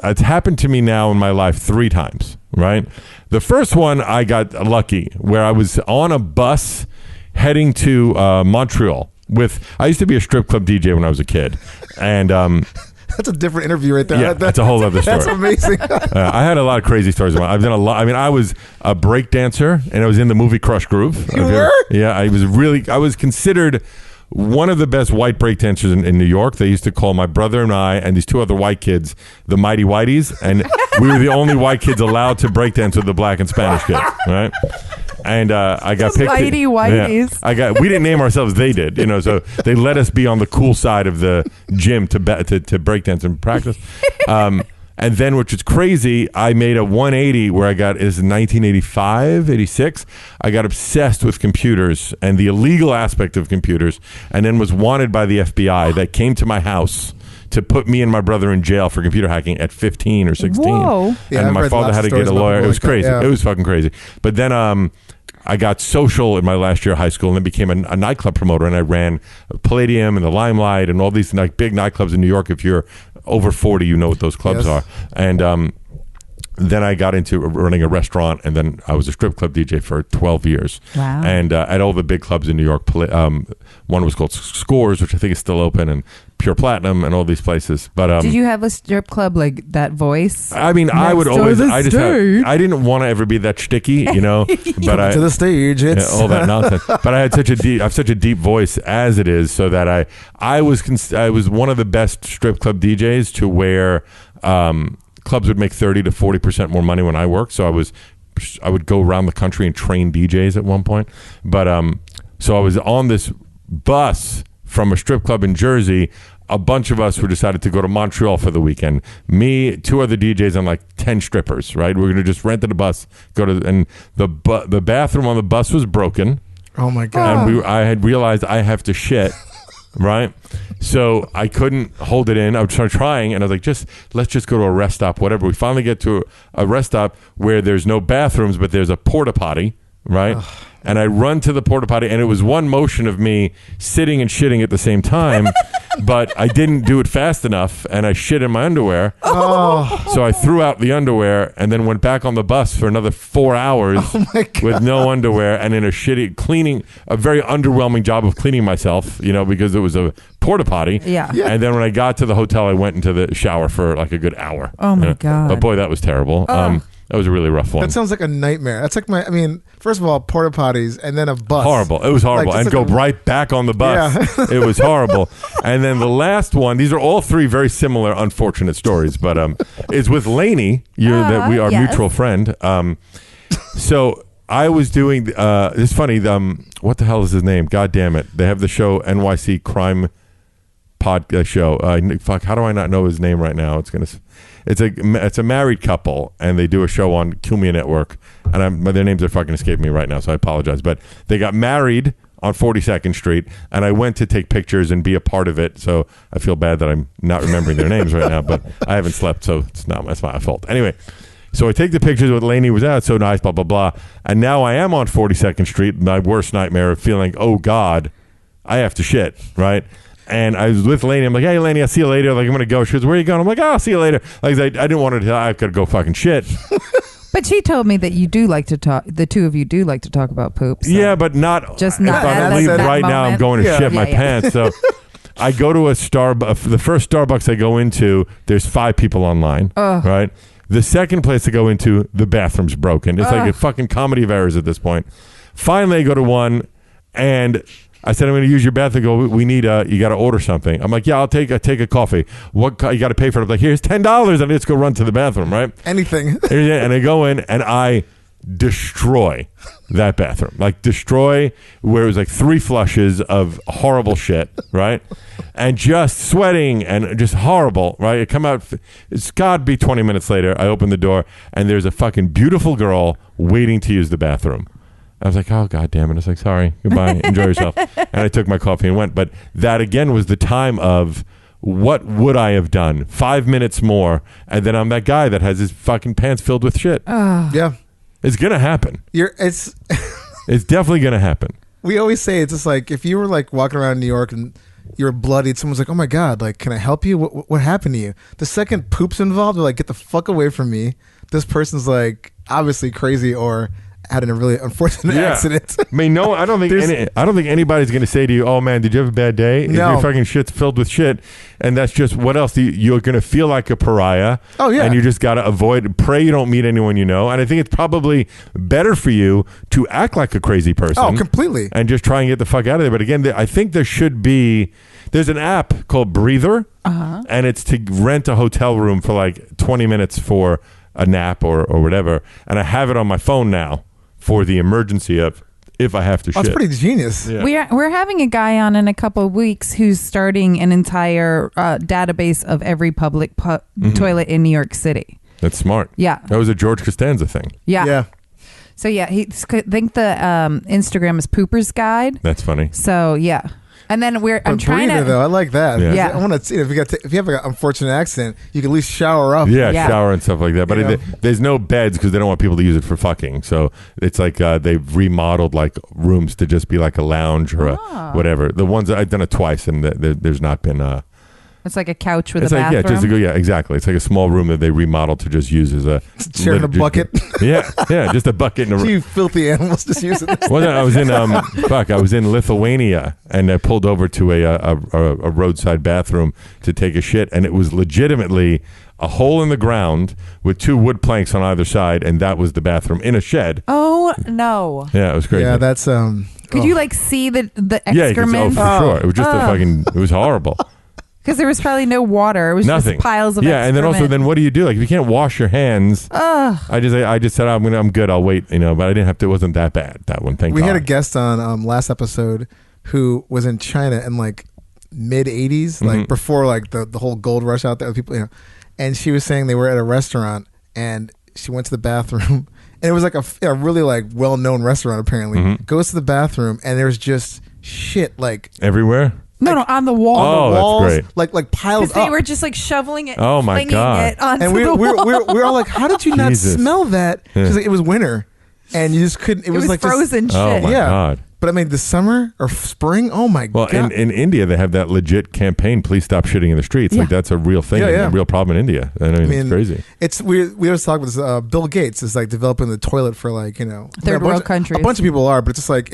it's happened to me now in my life 3 times. Right. The first one I got lucky where I was on a bus heading to Montreal. I used to be a strip club DJ when I was a kid, and that's a different interview right there. Yeah, that's a whole other story. That's amazing. I had a lot of crazy stories. I've done a lot. I mean, I was a break dancer, and I was in the movie Crush Groove. You were? Yeah, I was considered one of the best white break dancers in New York. They used to call my brother and I and these 2 other white kids the Mighty Whiteys, and we were the only white kids allowed to break dance with the black and Spanish kids, right? And I got picked. Mighty Whiteys. Yeah, we didn't name ourselves; they did. So they let us be on the cool side of the gym to break dance and practice. And then, which is crazy, I made a 180 where I got, is 1985, 86. I got obsessed with computers and the illegal aspect of computers, and then was wanted by the FBI that came to my house to put me and my brother in jail for computer hacking at 15 or 16. Whoa. Yeah, and my father had to get a lawyer. It was crazy. Yeah. It was fucking crazy. But then I got social in my last year of high school and then became a nightclub promoter, and I ran Palladium and the Limelight and all these big nightclubs in New York. If you're over 40, you know what those clubs are. And then I got into running a restaurant, and then I was a strip club DJ for 12 years. Wow. And at all the big clubs in New York, one was called Scores, which I think is still open, and Pure Platinum, and all these places. But did you have a strip club like that voice? I mean, I would Next to always. the I didn't want to ever be that sticky, you know. But I to the stage, it's all that nonsense. But I had I have such a deep voice as it is, so that I was one of the best strip club DJs to where clubs would make 30 to 40% more money when I worked. So I would go around the country and train DJs at one point. But so I was on this bus from a strip club in Jersey. A bunch of us were decided to go to Montreal for the weekend. Me, 2 other DJs, and like 10 strippers. Right, we're gonna just rent a bus, and the bathroom on the bus was broken. Oh my god! And I had realized I have to shit. Right, so I couldn't hold it in. I was trying, and I was like, let's just go to a rest stop, whatever. We finally get to a rest stop where there's no bathrooms, but there's a porta potty, right? Ugh. And I run to the porta potty, and it was one motion of me sitting and shitting at the same time, but I didn't do it fast enough, and I shit in my underwear. Oh. So I threw out the underwear, and then went back on the bus for another 4 hours with no underwear, and in a very underwhelming job of cleaning myself, you know, because it was a porta potty. Yeah. And then when I got to the hotel, I went into the shower for like a good hour. Oh my God. But boy, that was terrible. That was a really rough one. That sounds like a nightmare. That's like first of all, porta potties and then a bus. Horrible. It was horrible. Like, and go right back on the bus. Yeah. It was horrible. And then the last one, these are all 3 very similar, unfortunate stories, but is with Lainey, our mutual friend. So I was doing, it's funny, what the hell is his name? God damn it. They have the show NYC Crime Podcast show. Fuck, how do I not know his name right now? It's a married couple, and they do a show on Kumia Network, and their names are fucking escaping me right now, so I apologize. But they got married on 42nd Street, and I went to take pictures and be a part of it. So I feel bad that I'm not remembering their names right now, but I haven't slept, so it's not my fault. Anyway, so I take the pictures with Lainey. Was so nice, blah blah blah, and now I am on 42nd Street. My worst nightmare of feeling, oh God, I have to shit, right? And I was with Lainey. I'm like, hey, Lainey, I'll see you later. Like, I'm going to go. She goes, where are you going? I'm like, I'll see you later. Like, I didn't want her to, I could go fucking shit. But she told me that you do like to talk, the 2 of you do like to talk about poop. So. Yeah, but not. Just not if I leave right now, I'm going to shit my pants. So I go to the first Starbucks I go into, there's 5 people online, right? The second place I go into, the bathroom's broken. It's like a fucking comedy of errors at this point. Finally, I go to one, and I said, I'm going to use your bathroom. Go, we need you got to order something. I'm like, yeah, I'll take a coffee. What you got to pay for it? I'm like, here's $10, and let's go run to the bathroom, right? Anything. And I go in, and I destroy that bathroom. Like, destroy where it was like 3 flushes of horrible shit, right? And just sweating and just horrible, right? I come out, it's got to be 20 minutes later. I open the door, and there's a fucking beautiful girl waiting to use the bathroom. I was like, oh, God damn it. I was like, sorry, goodbye, enjoy yourself. And I took my coffee and went. But that, again, was the time of what would I have done? 5 minutes more, and then I'm that guy that has his fucking pants filled with shit. Yeah. It's going to happen. It's definitely going to happen. We always say it's just like, if you were like walking around New York and you were bloodied, someone's like, oh my God, like, can I help you? What happened to you? The second poop's involved, they're like, get the fuck away from me. This person's like obviously crazy or had a really unfortunate accident. I mean, no, I don't think anybody's going to say to you, "Oh man, did you have a bad day?" No. If your fucking shit's filled with shit, and that's just what else? You're going to feel like a pariah. Oh yeah, and you just got to pray you don't meet anyone you know. And I think it's probably better for you to act like a crazy person. Oh, completely. And just try and get the fuck out of there. But again, I think there's an app called Breather, and it's to rent a hotel room for like 20 minutes for a nap or whatever. And I have it on my phone now for the emergency of if I have to shit. That's pretty genius. Yeah. We're having a guy on in a couple of weeks who's starting an entire database of every public toilet in New York City. That's smart. Yeah. That was a George Costanza thing. Yeah. Yeah. So yeah, I think the Instagram is Pooper's Guide. That's funny. So yeah. And then I'm trying breather, to though. I like that. Yeah. I want to see if you have an unfortunate accident, you can at least shower up. Yeah, shower and stuff like that. But there's no beds because they don't want people to use it for fucking. So it's like they've remodeled like rooms to just be like a lounge or a whatever. The ones that I've done it twice, and there's not been It's like a couch with It's a like bathroom. exactly. It's like a small room that they remodeled to just use as a Chair and a bucket. Yeah, just a bucket and a. You filthy animals just using this. Well, no, I was in I was in Lithuania, and I pulled over to a roadside bathroom to take a shit, and it was legitimately a hole in the ground with 2 wood planks on either side, and that was the bathroom in a shed. Oh no! Yeah, it was crazy. Yeah, that's Could you like see the Yeah, excrement? for sure. It was just a fucking. It was horrible. Because there was probably no water. It was Nothing. just piles of and then also, then what do you do? Like, if you can't wash your hands, I just said I'm good. I'll wait. But I didn't have to. It wasn't that bad. That one. Thank God. We had a guest on last episode who was in China in like mid 80s, like before like the whole gold rush out there with people, and she was saying they were at a restaurant and she went to the bathroom and it was like a really like well-known restaurant apparently. Goes to the bathroom and there's just shit like everywhere. No, on the wall. Oh, that's walls, great. like piles Because they up. were just like shoveling it, Oh, my flinging God. it onto And the wall. we're all like, how did you not Jesus. smell that? Yeah. She's like, it was winter, and you just couldn't. It was like frozen this, Oh shit. my Yeah. God. But I mean, the summer or spring. Oh my Well, God. in India, they have that legit campaign. Please stop shitting in the streets. Yeah. Like that's a real thing. Yeah, yeah. A real problem in India. I mean, it's crazy. It's we always talk about this. Bill Gates is like developing the toilet for like Third world countries. A bunch of people are, but it's just like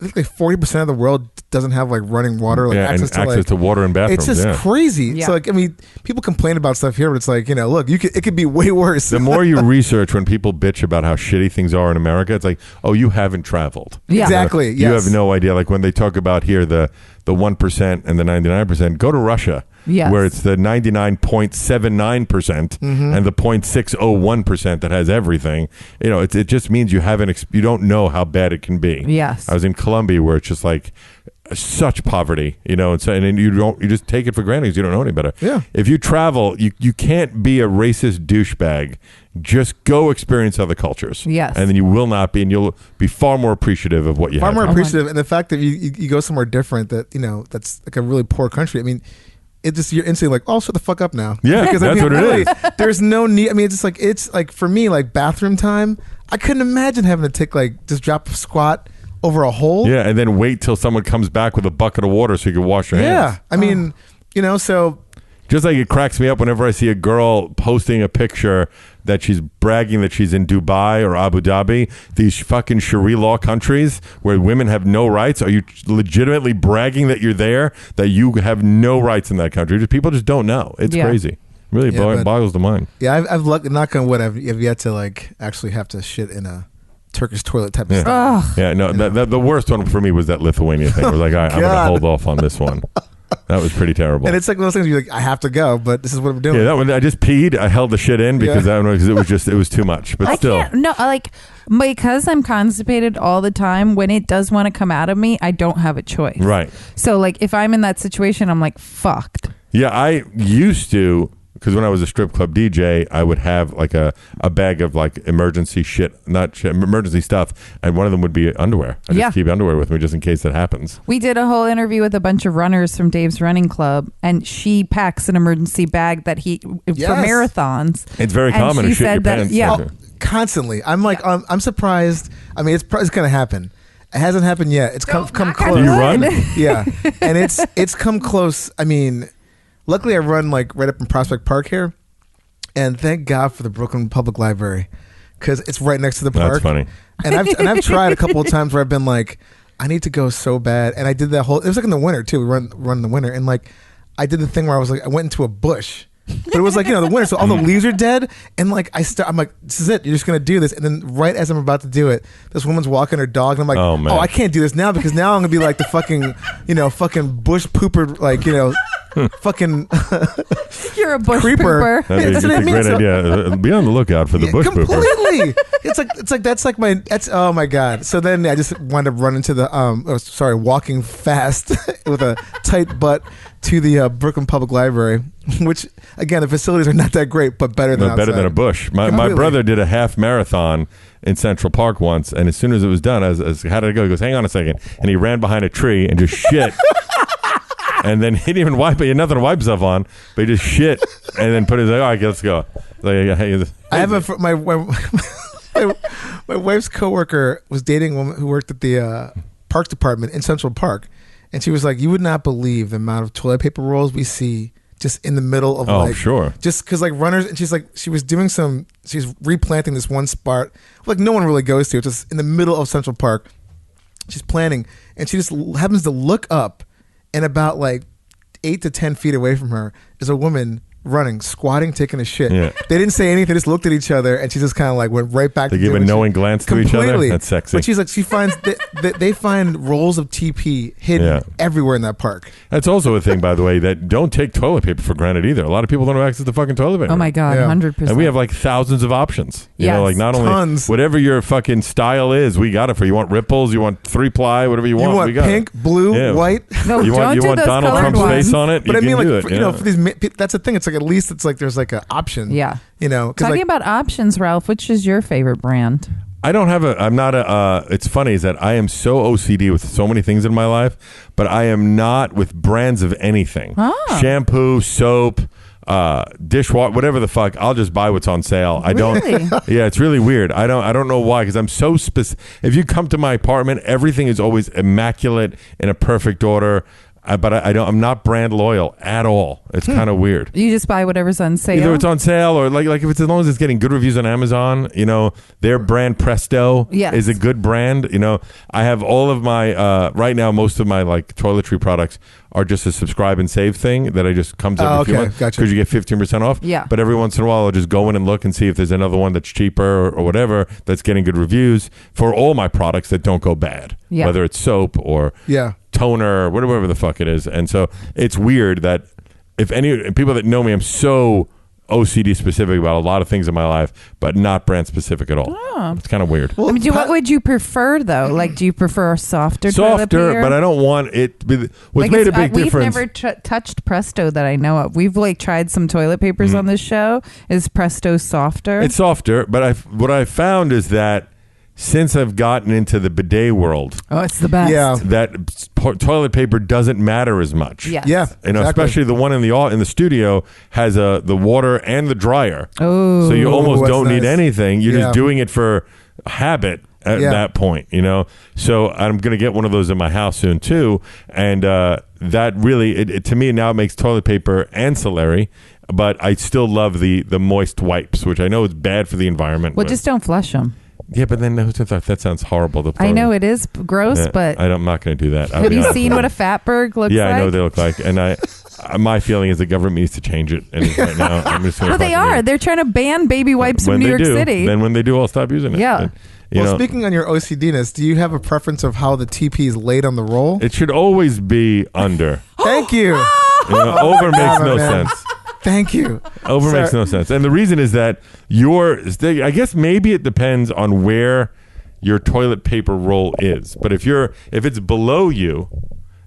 I think like 40% of the world doesn't have like running water, like access to water and bathrooms. It's just crazy. Yeah. So like, I mean, people complain about stuff here, but it's like, look, it could be way worse. The more you research, when people bitch about how shitty things are in America, it's like, oh, you haven't traveled. Yeah. Exactly. You Yes. have no idea. Like when they talk about here the 1% and the 99%, go to Russia. Yes. Where it's the 99.79% and the 0.601% that has everything. It just means you you don't know how bad it can be. Yes. I was in Colombia where it's just like such poverty, and you just take it for granted because you don't know any better. Yeah. If you travel, you can't be a racist douchebag. Just go experience other cultures. Yes. And then you will not be, and you'll be far more appreciative of what you Far have. more here. appreciative, and the fact that you go somewhere different that that's like a really poor country. I mean, it just you're instantly like, oh, shut the fuck up now. Yeah, because that's what it really, is. There's no need. I mean, it's like for me, like bathroom time. I couldn't imagine having to take like just drop a squat over a hole. Yeah, and then wait till someone comes back with a bucket of water so you can wash your hands. Yeah, I mean, so. Just like it cracks me up whenever I see a girl posting a picture that she's bragging that she's in Dubai or Abu Dhabi, these fucking Sharia law countries where women have no rights. Are you legitimately bragging that you're there, that you have no rights in that country? People just don't know. It's crazy. Really boggles the mind. Yeah, I've knock on wood, I've yet to like actually have to shit in a Turkish toilet type of stuff. Ugh. Yeah, no, the worst one for me was that Lithuania thing. I was like, all right, I'm going to God. hold off on this one. That was pretty terrible. And it's like one of those things you're like, I have to go, but this is what I'm doing. Yeah, that one I just peed. I held the shit in because I don't know, because it was too much. But I still, can't. No, like because I'm constipated all the time. When it does want to come out of me, I don't have a choice. right? So like if I'm in that situation, I'm like fucked. Yeah, I used to, because when I was a strip club DJ, I would have like a bag of like emergency emergency stuff, and one of them would be underwear. I just keep underwear with me just in case that happens. We did a whole interview with a bunch of runners from Dave's Running Club, and she packs an emergency bag that for marathons. It's very And common she to shit your said that- pants. yeah. Okay. Constantly. I'm like, I'm surprised. I mean, it's going to happen. It hasn't happened yet. It's come close. Do you run? Yeah, and it's come close. I mean, luckily I run like right up in Prospect Park here, and thank God for the Brooklyn Public Library because it's right next to the park. That's funny. And I've tried a couple of times where I've been like, I need to go so bad, and I did that whole. It was like in the winter too. We run in the winter, and like I did the thing where I was like, I went into a bush. But it was like, the winter, so all the leaves are dead, and like I'm like, this is it. You're just gonna do this, and then right as I'm about to do it, this woman's walking her dog, and I'm like, Oh, man. I can't do this now because now I'm gonna be like the fucking, fucking bush pooper, like fucking You're a bush creeper. pooper. That's what I a mean. great So- idea. Be on the lookout for the bush pooper. completely. It's like that's like oh my God. So then I just wound up running to the walking fast with a tight butt to the Brooklyn Public Library, which again the facilities are not that great, but better than Better outside. than a bush. My Completely. brother did a half marathon in Central Park once, and as soon as it was done, how did it go? He goes, hang on a second, and he ran behind a tree and just shit. And then he didn't even wipe it. He had nothing to wipe himself on, but he just shit and then put his like, all right, let's go. Like, hey, I have my wife's coworker was dating a woman who worked at the parks department in Central Park, and she was like, "You would not believe the amount of toilet paper rolls we see just in the middle of like, sure, just because like runners." And she's like, she's replanting this one spot like no one really goes to. It's just in the middle of Central Park. She's planting, and she just happens to look up, and about like 8 to 10 feet away from her is a woman running, squatting, taking a shit. Yeah. They didn't say anything, just looked at each other, and she just kind of like went right back they to give a doing knowing shit. glance to each other. That's sexy. But she's like, she finds they find rolls of TP hidden everywhere in that park. That's also a thing, by the way, that don't take toilet paper for granted either. A lot of people don't have access to fucking toilet paper. Oh my God, 100%. And we have like thousands of options. You know, like not Tons. only whatever your fucking style is, we got it for you. Want ripples, you want 3-ply, whatever you want. You want we got pink, it. blue, white. No, you don't want do those Donald colored Trump's ones. face on it. But you I mean, can do like, it, for, you know, for these, that's the thing. It's like at least it's like there's like an option. Yeah. You know, because Talking like, about options, Ralph, which is your favorite brand? I don't have I'm not a, it's funny is that I am so OCD with so many things in my life, but I am not with brands of anything. Shampoo, soap, dishwasher, whatever the fuck. I'll just buy what's on sale. I don't. Really? Yeah, it's really weird. I don't know why, because I'm so specific. If you come to my apartment, everything is always immaculate in a perfect order. But I'm not brand loyal at all. It's kind of weird. You just buy whatever's on sale. Either it's on sale or like if it's, as long as it's getting good reviews on Amazon, you know, their brand Presto is a good brand. You know, I have all of my right now, most of my like toiletry products are just a subscribe and save thing that I just comes every few months because you get 15% off. Yeah. But every once in a while, I'll just go in and look and see if there's another one that's cheaper or whatever that's getting good reviews for all my products that don't go bad. Yeah. Whether it's soap or toner, whatever the fuck it is. And so it's weird that if any people that know me, I'm so OCD specific about a lot of things in my life, but not brand specific at all. It's kind of weird. Well, I mean, what would you prefer though? Like, do you prefer a softer toilet Softer, paper? but I don't want it to be. What's Like made a big difference. We've never touched Presto that I know of. We've like tried some toilet papers on this show. Is Presto softer? It's softer, but what I found is that since I've gotten into the bidet world, it's the best. Yeah. that toilet paper doesn't matter as much. Yes. Yeah. You know, Exactly. especially the one in the studio has the water and the dryer. Oh. So you almost that's don't need nice. anything. You're Yeah. just doing it for habit at that point, you know. So I'm going to get one of those in my house soon too. And that really, it to me now, it makes toilet paper ancillary. But I still love the moist wipes, which I know is bad for the environment. Well, but- just don't flush them. yeah, but then that sounds horrible. To I know it is gross, Yeah, but I'm not going to do that. have you seen what a fatberg looks Yeah, like? I know what they look like, and my feeling is the government needs to change it. And right now, I'm just Well, they are. They're trying to ban baby wipes from New York City. Then when they do, I'll stop using it. Yeah. And, you know, Speaking on your OCD-ness, do you have a preference of how the TP is laid on the roll? it should always be under. Thank you. You know, over makes no man. sense. Thank you. Over makes no sense. And the reason is that I guess maybe it depends on where your toilet paper roll is. But if it's below you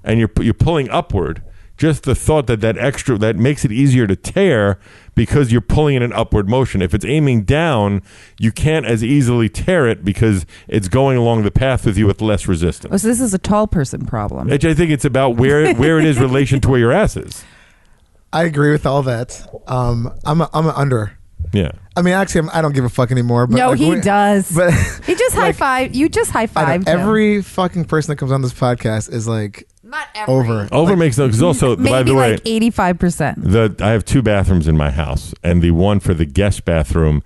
and you're pulling upward, just the thought that makes it easier to tear because you're pulling in an upward motion. If it's aiming down, you can't as easily tear it because it's going along the path with you with less resistance. Oh, so this is a tall person problem. I think it's about where it is relation to where your ass is. I agree with all that. I'm an under. Yeah. I mean, actually, I don't give a fuck anymore. But No, like, he does. But He just high five. You just high I five. know, every fucking person that comes on this podcast is like Not every. over. Over makes no, because also, Maybe by the way, like 85%. I have 2 bathrooms in my house, and the one for the guest bathroom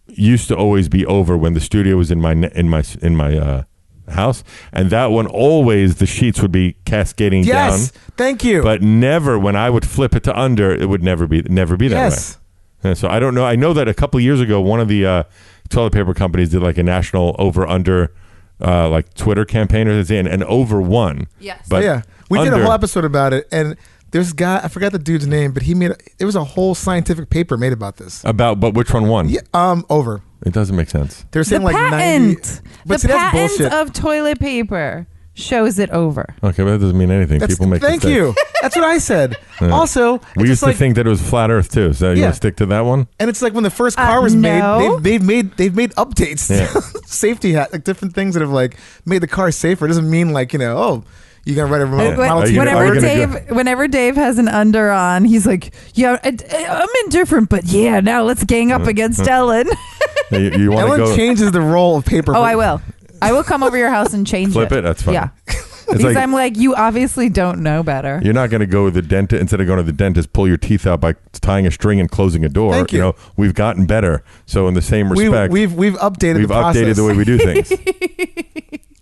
used to always be over when the studio was in my house, and that one always the sheets would be cascading Yes, down. thank you. But never when I would flip it to under, it would never be that yes, way. And so I don't know. I know that a couple of years ago, one of the toilet paper companies did like a national over under like Twitter campaign or something, and over won. Yes. But yeah, we did a under- whole episode about it, and there's a guy, I forgot the dude's name, but there was a whole scientific paper made about this. but which one won? Yeah, over. It doesn't make sense. They're The saying like 90. patent. But The see, that's patent bullshit. of toilet paper shows it over. Okay, but that doesn't mean anything. That's, People make thank mistakes. you. That's what I said. Also, We it's used just like, to think that it was flat Earth too. So you Yeah. want to stick to that one? and it's like when the first car was no. made, they've made updates, Yeah. safety hat, like different things that have like made the car safer. It doesn't mean like you're gonna write a Yeah. Model Are T. you Whenever gonna Dave has an under on, he's like, "Yeah, I'm indifferent, but yeah, now let's gang up against Ellen." You want to Ellen go changes the roll of paper. Oh, I will. I will come over your house and change flip it? That's fine. Yeah. Because I'm like, you obviously don't know better. You're not going to go to the dentist instead of going to the dentist, pull your teeth out by tying a string and closing a door. Thank you. You know, we've gotten better. So in the same respect, we've updated the way we do things.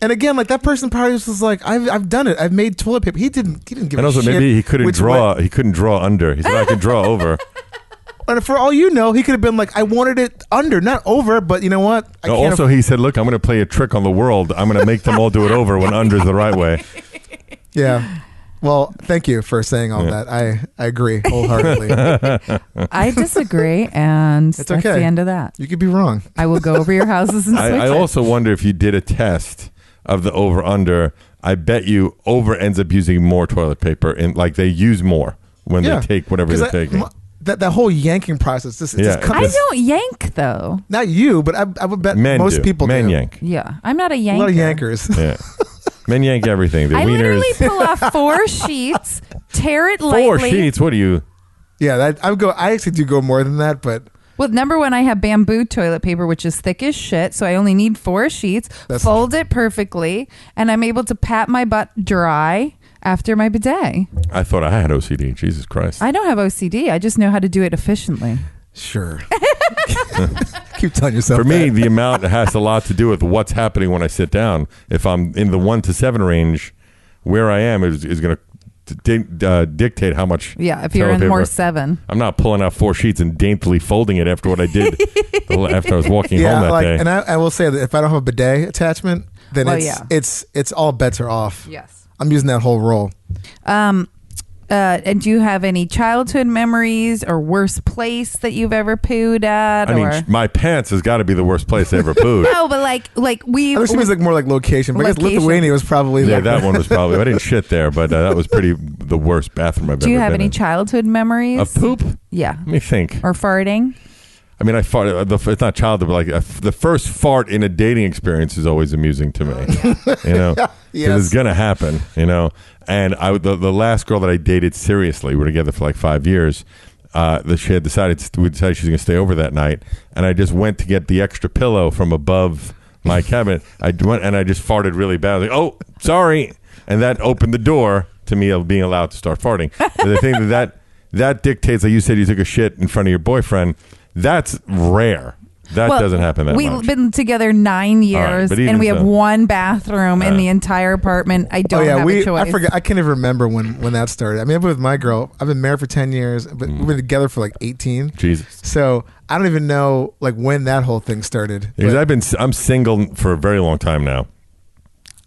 And again, like that person probably was just like, I've done it. I've made toilet paper. He didn't give And a also shit. maybe he couldn't draw. He couldn't draw under. He said, I can draw over. And for all you know, he could have been like, I wanted it under, not over. But you know what? Also, he said, look, I'm going to play a trick on the world. I'm going to make them all do it over when under's the right way. Yeah. Well, thank you for saying all that. I agree wholeheartedly. I disagree, and It's that's okay. the end of that. You could be wrong. I will go over your houses and switch I it. also wonder if you did a test of the over under. I bet you over ends up using more toilet paper, and like they use more when they take whatever they're taking. That whole yanking process. Just I don't yank though. Not you, but I would bet Men most do. people Men do. yank. Yeah, I'm not a yanker. A lot of yankers. Yeah. Men yank everything. The I wieners. literally pull off 4 sheets, tear it lightly. 4 sheets. What are you? Yeah, I actually do go more than that, but Well, number one, I have bamboo toilet paper, which is thick as shit, so I only need 4 sheets, fold it perfectly, and I'm able to pat my butt dry after my bidet. I thought I had OCD. Jesus Christ. I don't have OCD. I just know how to do it efficiently. sure. Keep telling yourself For me, that. the amount has a lot to do with what's happening when I sit down. If I'm in the 1 to 7 range, where I am is going to dictate how much. Yeah, if you're in more 7. I'm not pulling out 4 sheets and daintily folding it after what I did after I was walking home that day. And I will say that if I don't have a bidet attachment, then it's all bets are off. Yes. I'm using that whole roll. And do you have any childhood memories or worst place that you've ever pooed at? I mean, my pants has got to be the worst place I ever pooed. No, but like we. I was like more like location, but I guess Location. Lithuania was probably Yeah, that one was probably. I didn't shit there, but that was pretty the worst bathroom I've ever been in. Do you have any childhood memories of poop? Yeah. Let me think. Or farting? I mean, I farted. It's not childhood, but like the first fart in a dating experience is always amusing to me. You know, because it's gonna happen. You know, and the last girl that I dated seriously, we were together for like 5 years. She had decided she was gonna stay over that night, and I just went to get the extra pillow from above my cabinet. I went and I just farted really bad. I was like, oh, sorry, and that opened the door to me of being allowed to start farting. The thing that dictates, like you said, you took a shit in front of your boyfriend. That's rare. That doesn't happen that much. We've been together 9 years, right, and we have one bathroom in the entire apartment. I don't have a choice. I forget. I can't even remember when that started. I mean, I've been with my girl. I've been married for 10 years, but we've been together for like 18. Jesus. So I don't even know like when that whole thing started. Because I'm single for a very long time now.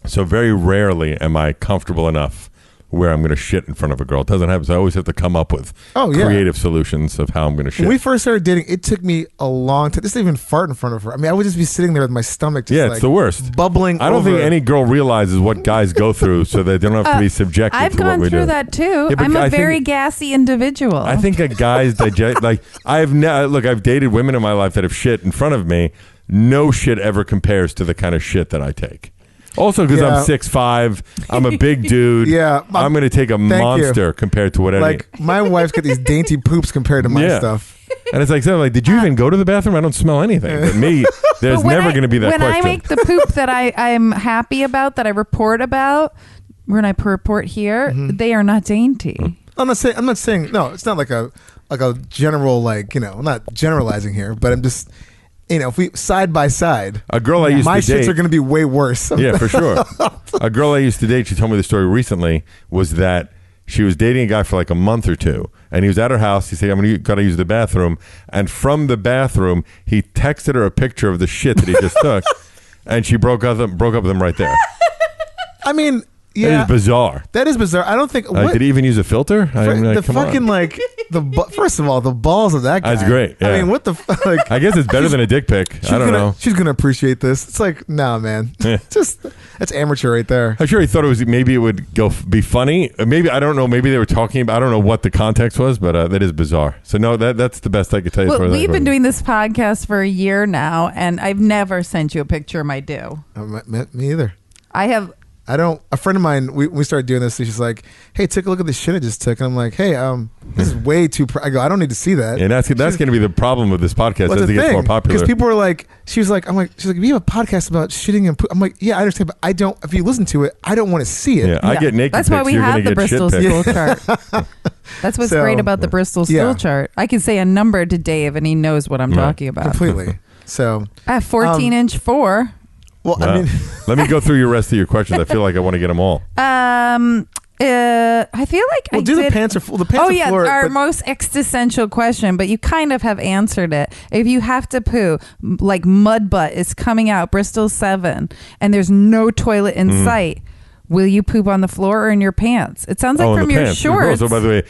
So very rarely am I comfortable enough where I'm going to shit in front of a girl. It doesn't happen. So I always have to come up with creative solutions of how I'm going to shit. When we first started dating, it took me a long time. This didn't even fart in front of her. I mean, I would just be sitting there with my stomach just it's the worst. Bubbling I don't over. think any girl realizes what guys go through so they don't have to be subjected I've to what we do. gone through that too. Yeah, but I'm a I very think- gassy individual. I think a guy's digest like I've dated women in my life that have shit in front of me. No shit ever compares to the kind of shit that I take. Also, because I'm 6'5", I'm a big dude. I'm going to take a monster compared to what my wife's got these dainty poops compared to my stuff. And it's like, something like, did you even go to the bathroom? I don't smell anything. But me, there's never going to be that when question. I make the poop that I'm happy about, that I report about, when I report here, they are not dainty. I'm not saying. No, it's not like a general I'm not generalizing here, but I'm just. If we side by side, a girl I used my to date, shits are going to be way worse. Yeah, for sure. A girl I used to date, she told me the story recently, was that she was dating a guy for like a month or two, and he was at her house. He said, "I'm got to use the bathroom," and from the bathroom, he texted her a picture of the shit that he just took, and she broke up with him right there. I mean. Yeah, that is bizarre. That is bizarre. I don't think. Did he even use a filter? First of all, the balls of that guy. That's great. Yeah. I mean, what the fuck? I guess it's better than a dick pic. I don't know. She's gonna appreciate this. It's like, nah, man. That's amateur right there. I'm sure he thought maybe it would be funny. Maybe I don't know. Maybe they were talking about. I don't know what the context was, but that is bizarre. So no, that's the best I could tell you. Well, we've been doing this podcast for a year now, and I've never sent you a picture of my do. Me either. I have A friend of mine, we started doing this. She's like, "Hey, take a look at the shit I just took." And I'm like, "Hey, this is way too." I go, "I don't need to see that." And that's going to be the problem with this podcast as it gets more popular. Because people are like, she's like, "We have a podcast about shitting and poop." I'm like, "Yeah, I understand, but I don't. If you listen to it, I don't want to see it." Yeah, I get naked. That's why we have the Bristol stool chart. That's what's great about the Bristol stool chart. I can say a number to Dave, and he knows what I'm talking about completely. So I have 14-inch 4. Well, I mean, let me go through your rest of your questions. I feel like I want to get them all. I feel like I do did. The pants are full. The pants Oh are yeah, floor, our most existential question, but you kind of have answered it. If you have to poo, like mud butt is coming out, Bristol 7, and there's no toilet in sight. Will you poop on the floor or in your pants? It sounds like from your pants. shorts. So by the way,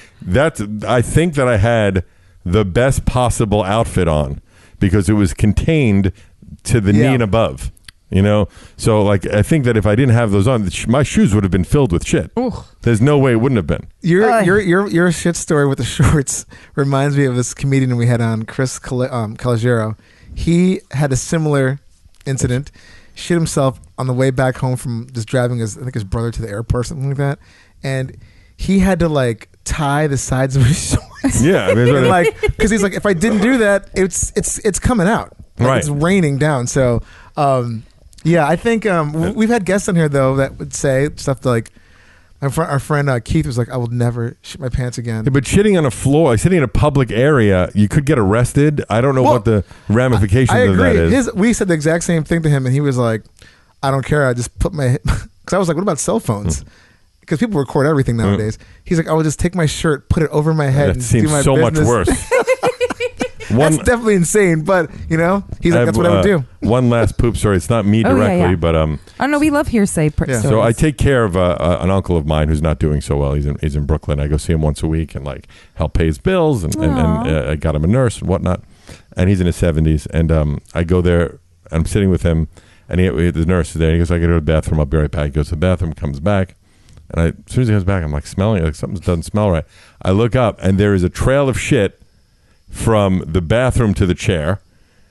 I think that I had the best possible outfit on because it was contained to the knee and above. So like I think that if I didn't have those on, my shoes would have been filled with shit. Ooh. There's no way it wouldn't have been. Your shit story with the shorts reminds me of this comedian we had on, Chris Calogero. He had a similar incident. Shit himself on the way back home from just driving his brother to the airport or something like that, and he had to like tie the sides of his shorts. Yeah, I mean, like because he's like, if I didn't do that, it's coming out. Like, right. It's raining down. So. Yeah, I think we've had guests on here though that would say stuff like our friend Keith was like, "I will never shit my pants again." Yeah, but shitting on a floor, like sitting in a public area, you could get arrested. I don't know what the ramifications of that is. We said the exact same thing to him, and he was like, "I don't care. I just put my." Because I was like, "What about cell phones?" Because people record everything nowadays. He's like, "I would just take my shirt, put it over my head, and do my so business." much worse. That's definitely insane, but he's like, that's what I would do. One last poop story. It's not me directly, but oh no, we love hearsay stories. So I take care of an uncle of mine who's not doing so well. He's in Brooklyn. I go see him once a week and like help pay his bills and I got him a nurse and whatnot. And he's in his 70s. And I go there. I'm sitting with him, and the nurse is there. And he goes, "I got to go to the bathroom. I'll be right back." He goes to the bathroom, comes back, and as soon as he comes back, I'm like smelling it. Like something doesn't smell right. I look up, and there is a trail of shit from the bathroom to the chair,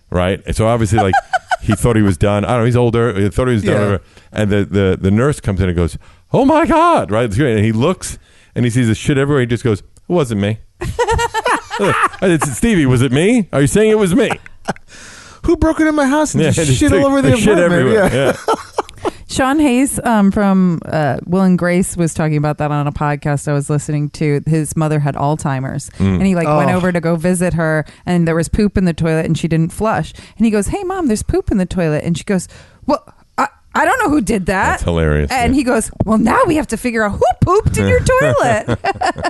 right? And so obviously, like, he thought he was done. I don't know, he's older. He thought he was done. And the nurse comes in and goes, "Oh my God," right? It's great. And he looks and he sees the shit everywhere. He just goes, "It wasn't me." It's Stevie, was it me? Are you saying it was me? Who broke into my house and just shit all over the apartment? Shit everywhere. Yeah. Sean Hayes from Will and Grace was talking about that on a podcast I was listening to. His mother had Alzheimer's, and he went over to go visit her, and there was poop in the toilet, and she didn't flush. And he goes, "Hey, Mom, there's poop in the toilet." And she goes, "Well, I don't know who did that." That's hilarious. And he goes, "Well, now we have to figure out who pooped in your toilet."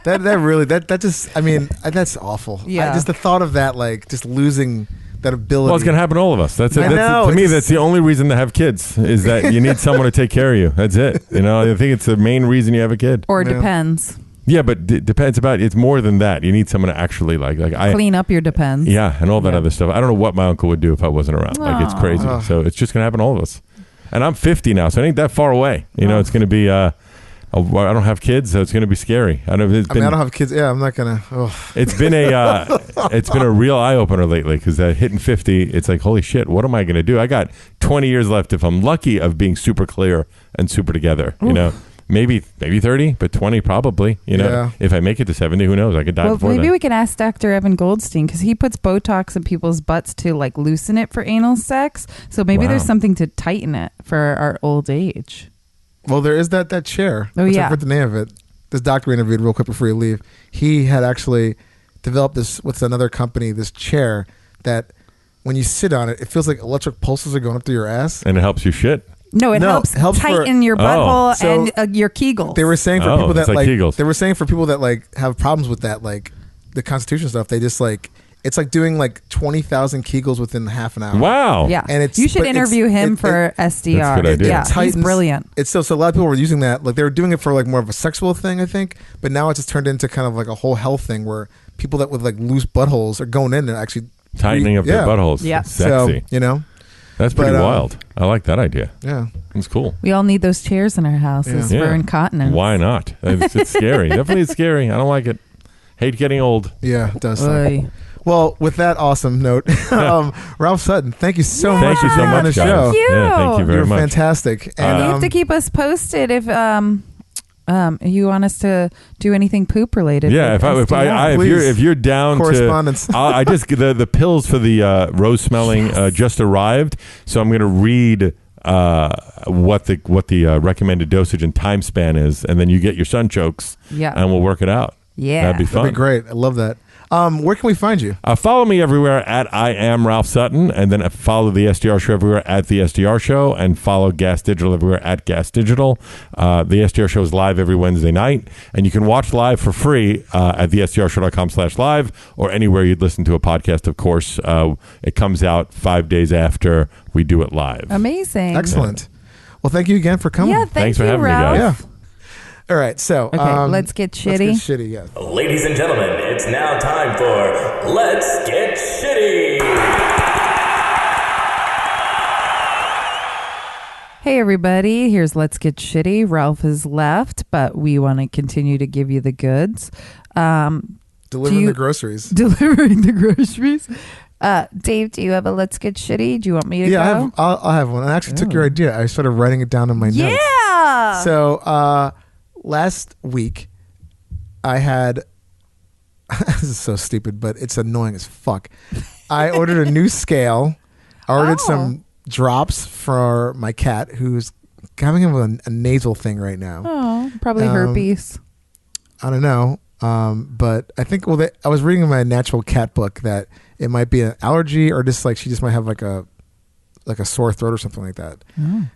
that just, I mean, that's awful. Yeah. Just the thought of that, like, just losing that ability. Well, it's going to happen to all of us. That's it. To me, that's the only reason to have kids is that you need someone to take care of you. That's it. I think it's the main reason you have a kid. Or depends. Yeah, but it depends it's more than that. You need someone to actually clean up your depends. Yeah, and all that other stuff. I don't know what my uncle would do if I wasn't around. Like, it's crazy. So it's just going to happen to all of us. And I'm 50 now, so it ain't that far away. It's going to be I don't have kids, so it's going to be scary. I don't have kids. Yeah, I'm not gonna. It's been a real eye opener lately because hitting 50, it's like, holy shit, what am I going to do? I got 20 years left if I'm lucky of being super clear and super together. Maybe 30, but 20 probably. If I make it to 70, who knows? I could die before maybe then. we can ask Dr. Evan Goldstein because he puts Botox in people's butts to like loosen it for anal sex. So maybe there's something to tighten it for our old age. Well, there is that chair. Oh, I yeah. forgot the name of it. This doctor interviewed real quick before you leave. He had actually developed this with another company, this chair that when you sit on it, it feels like electric pulses are going up through your ass. And it helps you shit? No, it helps tighten your butthole and your Kegels. They were saying for people that like Kegels. They were saying for people that like have problems with that, like the Constitution stuff, they just like, it's like doing like 20,000 Kegels within half an hour. Wow. Yeah. And you should interview him for SDR. That's a good idea. Yeah, he's brilliant. It's so a lot of people were using that. Like they were doing it for like more of a sexual thing, I think. But now it's just turned into kind of like a whole health thing where people that with like loose buttholes are going in and actually tightening up their buttholes. Yeah. It's sexy. So, that's pretty wild. I like that idea. Yeah. It's cool. We all need those chairs in our houses for incontinence. Why not? It's scary. Definitely it's scary. I don't like it. Hate getting old. Yeah, it does. Well, with that awesome note, Ralph Sutton, thank you so much Thank you for so being on the much, guys. show. Thank you. Yeah, thank you very You're much. fantastic. And You have to keep us posted if you want us to do anything poop related. Yeah, with SDR. if you're down correspondence. to, I just the pills for the rose smelling just arrived, so I'm going to read what the recommended dosage and time span is, and then you get your sun chokes, Yeah. and we'll work it out. Yeah. That'd be fun. That'd be great. I love that. Where can we find you? Follow me everywhere at I am Ralph Sutton, and then follow the SDR Show everywhere at the SDR Show, and follow Gas Digital everywhere at Gas Digital. The SDR Show is live every Wednesday night, and you can watch live for free at thesdrshow.com/live or anywhere you'd listen to a podcast. Of course, it comes out 5 days after we do it live. Amazing. Excellent. Well, thank you again for coming. Yeah, Thanks for you, having me, Ralph. guys. Yeah. All right. So, Okay, let's get shitty. Let's get shitty. Yeah. Ladies and gentlemen, it's now time for Let's Get Shitty. Hey everybody, here's Let's Get Shitty. Ralph has left, but we want to continue to give you the goods. Delivering the groceries. Delivering the groceries. Dave, do you have a Let's Get Shitty? Do you want me to go? I'll have one. I actually took your idea. I started writing it down in my notes. Yeah. So last week, I had. This is so stupid, but it's annoying as fuck. I ordered a new scale. I ordered some drops for my cat, who's having him with a nasal thing right now. Oh, probably herpes. I don't know. But I think, I was reading in my natural cat book that it might be an allergy or just like she just might have like a sore throat or something like that.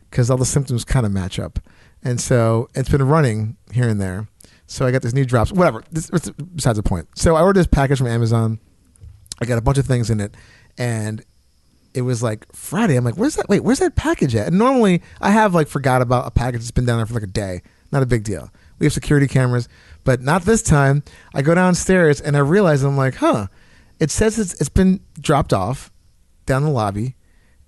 Because all the symptoms kind of match up. And so it's been running here and there. So I got these new drops. Whatever. This besides the point. So I ordered this package from Amazon. I got a bunch of things in it. And it was like Friday. I'm like, where's that package at? And normally I have like forgot about a package that's been down there for like a day. Not a big deal. We have security cameras. But not this time. I go downstairs and I realize I'm like, it says it's been dropped off down the lobby.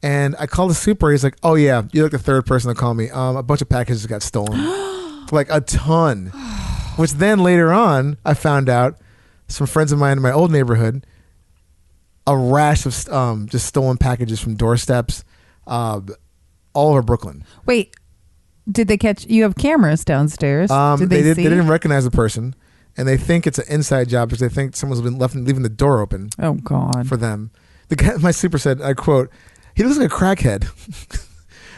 And I call the super. He's like, oh yeah, you're like the third person to call me. A bunch of packages got stolen. Like a ton. Which then later on, I found out some friends of mine in my old neighborhood, a rash of just stolen packages from doorsteps all over Brooklyn. Wait, did they catch? You have cameras downstairs. Did they see? They didn't recognize the person, and they think it's an inside job because they think someone's been leaving the door open. Oh God! For them, the guy, my super said, I quote, "He looks like a crackhead,"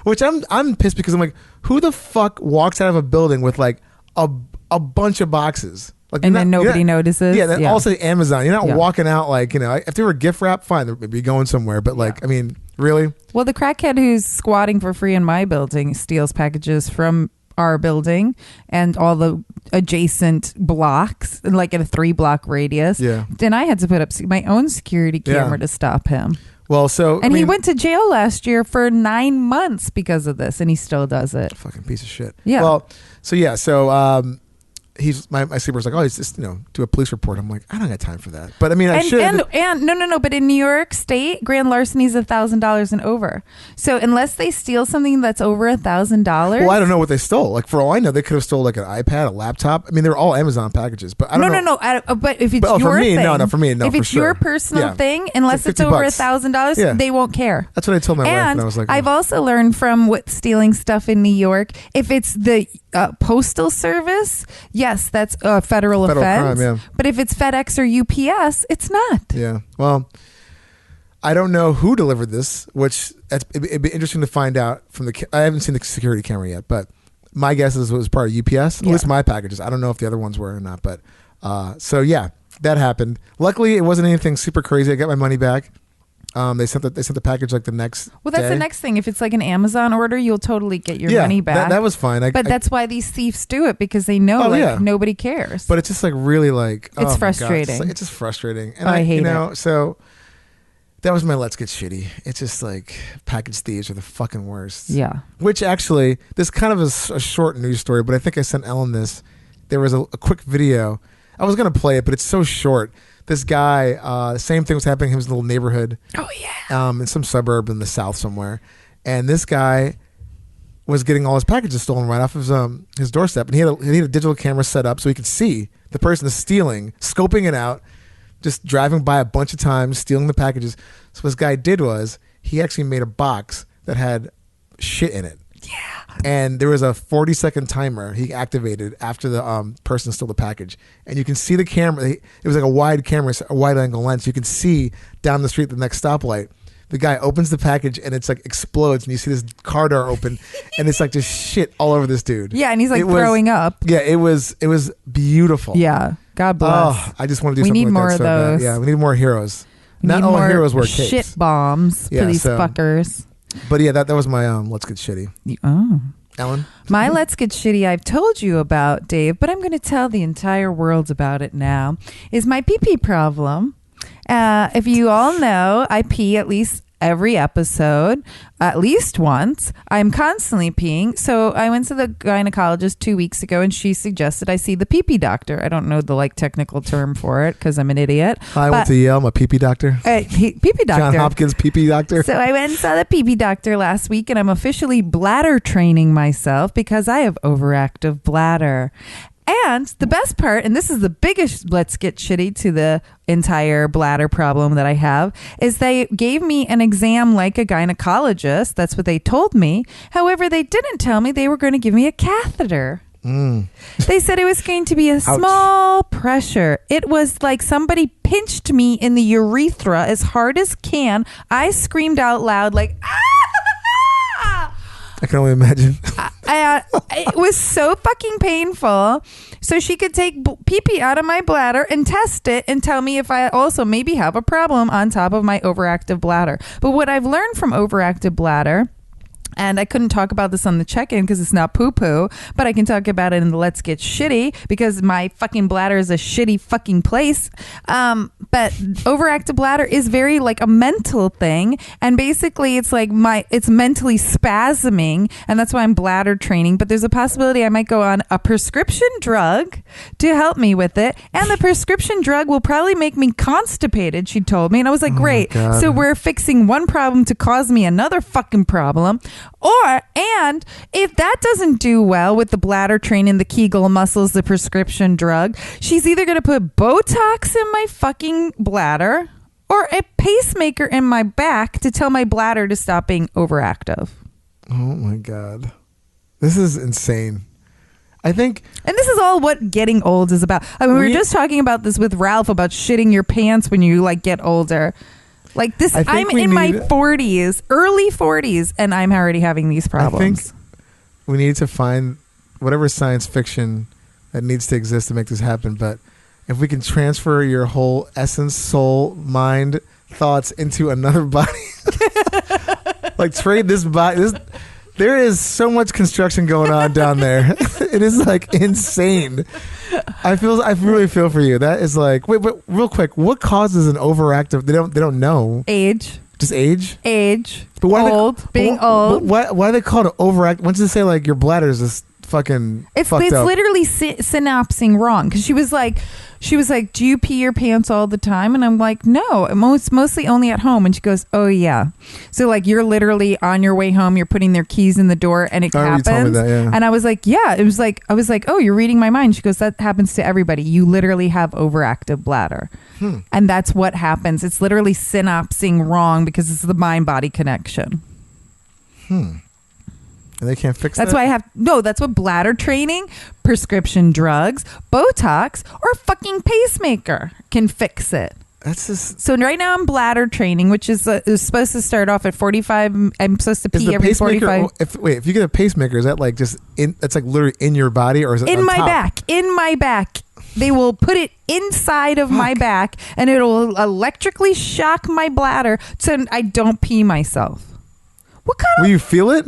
which I'm pissed because I'm like, who the fuck walks out of a building with like a bunch of boxes? Like, and then nobody notices. Yeah, then also Amazon. You're not walking out like, if they were a gift wrap, fine, they'd be going somewhere. But like, I mean, really? Well, the crackhead who's squatting for free in my building steals packages from our building and all the adjacent blocks, like in a 3-block radius. Yeah. Then I had to put up my own security camera to stop him. Well, so he went to jail last year for 9 months because of this, and he still does it. Fucking piece of shit. Yeah. Well, so he's my super's like, oh, he's just do a police report. I'm like, I don't got time for that. But I mean, I should. And no. But in New York State, grand larceny is $1,000 and over. So unless they steal something that's over $1,000, well, I don't know what they stole. Like for all I know, they could have stole like an iPad, a laptop. I mean, they're all Amazon packages. But I don't know. No. But if it's your for me, thing, for me, if it's your personal thing, unless it's over $1,000, they won't care. That's what I told my wife, and I was like, I've also learned from stealing stuff in New York. If it's the postal service, yes, that's a federal offense. Crime, yeah. But if it's FedEx or UPS, it's not. Yeah. Well, I don't know who delivered this, which it'd be interesting to find out from I haven't seen the security camera yet, but my guess is it was part of UPS. At least my packages. I don't know if the other ones were or not, but so yeah, that happened. Luckily, it wasn't anything super crazy. I got my money back. They sent the package like the next. Well, that's day. the next thing. If it's like an Amazon order, you'll totally get your money back. That was fine. But that's why these thieves do it, because they know nobody cares. But it's just like really like it's frustrating. It's just frustrating, and I hate it. So that was my Let's Get Shitty. It's just like package thieves are the fucking worst. Yeah. Which actually, this kind of is a short news story, but I think I sent Ellen this. There was a quick video. I was gonna play it, but it's so short. This guy, the same thing was happening in his little neighborhood. Oh, yeah. In some suburb in the south somewhere. And this guy was getting all his packages stolen right off of his doorstep. And he had a digital camera set up so he could see the person stealing, scoping it out, just driving by a bunch of times, stealing the packages. So what this guy did was he actually made a box that had shit in it. Yeah. And there was a 40-second timer he activated after the person stole the package. And you can see the camera. It was like a wide camera, a wide angle lens. You can see down the street the next stoplight. The guy opens the package and it's like explodes, and you see this car door open, and it's like just shit all over this dude. Yeah, and he's like throwing up. Yeah, it was beautiful. Yeah, God bless. Oh, I just want to do We something need like more that of so bad. those. Yeah, we need more heroes. We Not need all more heroes wear shit capes. bombs Yeah, for these so- fuckers. But yeah, that was my let's get shitty. Oh. Ellen? My Let's Get Shitty I've told you about, Dave, but I'm going to tell the entire world about it now, is my pee-pee problem. If you all know, I pee at least every episode, at least once. I'm constantly peeing. So I went to the gynecologist 2 weeks ago, and she suggested I see the pee-pee doctor. I don't know the technical term for it because I'm an idiot. I went to Yale. I'm a pee-pee doctor. Pee-pee doctor. John Hopkins pee-pee doctor. So I went and saw the pee-pee doctor last week, and I'm officially bladder training myself because I have overactive bladder. And the best part, and this is the biggest let's get shitty to the entire bladder problem that I have, is they gave me an exam like a gynecologist. That's what they told me. However, they didn't tell me they were going to give me a catheter. They said it was going to be a small pressure. It was like somebody pinched me in the urethra as hard as can. I screamed out loud like, ah! I can only imagine. It was so fucking painful. So she could take pee-pee out of my bladder and test it and tell me if I also maybe have a problem on top of my overactive bladder. But what I've learned from overactive bladder, and I couldn't talk about this on the check-in because it's not poo-poo, but I can talk about it in the Let's Get Shitty because my fucking bladder is a shitty fucking place. But overactive bladder is very like a mental thing, and basically it's like it's mentally spasming, and that's why I'm bladder training. But there's a possibility I might go on a prescription drug to help me with it, and the prescription drug will probably make me constipated, she told me. And I was like, great. God. So we're fixing one problem to cause me another fucking problem. And if that doesn't do well with the bladder training, the Kegel muscles, the prescription drug, she's either going to put Botox in my fucking bladder or a pacemaker in my back to tell my bladder to stop being overactive. Oh my God. This is insane. I think. And this is all what getting old is about. I mean, we were just talking about this with Ralph about shitting your pants when you get older. Like this, I'm in my 40s, early 40s, and I'm already having these problems. I think we need to find whatever science fiction that needs to exist to make this happen. But if we can transfer your whole essence, soul, mind, thoughts into another body, like trade this body. There is so much construction going on down there. It is like insane. I really feel for you. That is like, wait, but real quick, what causes an overactive? They don't know. Age. Just age. But why old. Being old. Why do they call it overactive? Why does it say like your bladder is just fucking it's fucked up? Literally synapsing wrong, because she was like, do you pee your pants all the time? And I'm like, no, mostly only at home. And she goes, oh yeah. So like you're literally on your way home, you're putting their keys in the door, and it happens. You told me that, yeah. And I was like, yeah. It was like, I was like, oh, you're reading my mind. She goes, that happens to everybody. You literally have overactive bladder. And that's what happens. It's literally synapsing wrong because it's the mind-body connection. And they can't fix that's that? why that's what bladder training, prescription drugs, Botox, or fucking pacemaker can fix it. That's just. So right now I'm bladder training, which is supposed to start off at 45. I'm supposed to pee every 45. If you get a pacemaker, is that like just that's like literally in your body, or is it in on my top? back? In my back. They will put it inside of my back, and it'll electrically shock my bladder so I don't pee myself. What kind of? Will you feel it?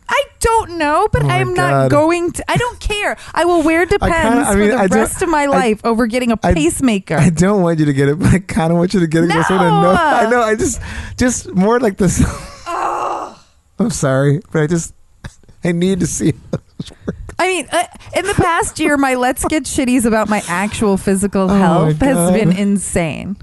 I don't know, but I'm not going to. I don't care. I will wear Depends for the rest of my life over getting a pacemaker. I don't want you to get it, but I kind of want you to get it. No! I know. I just more like this. I'm sorry, but I need to see it. I mean, in the past year, my Let's Get Shitties about my actual physical health has been insane.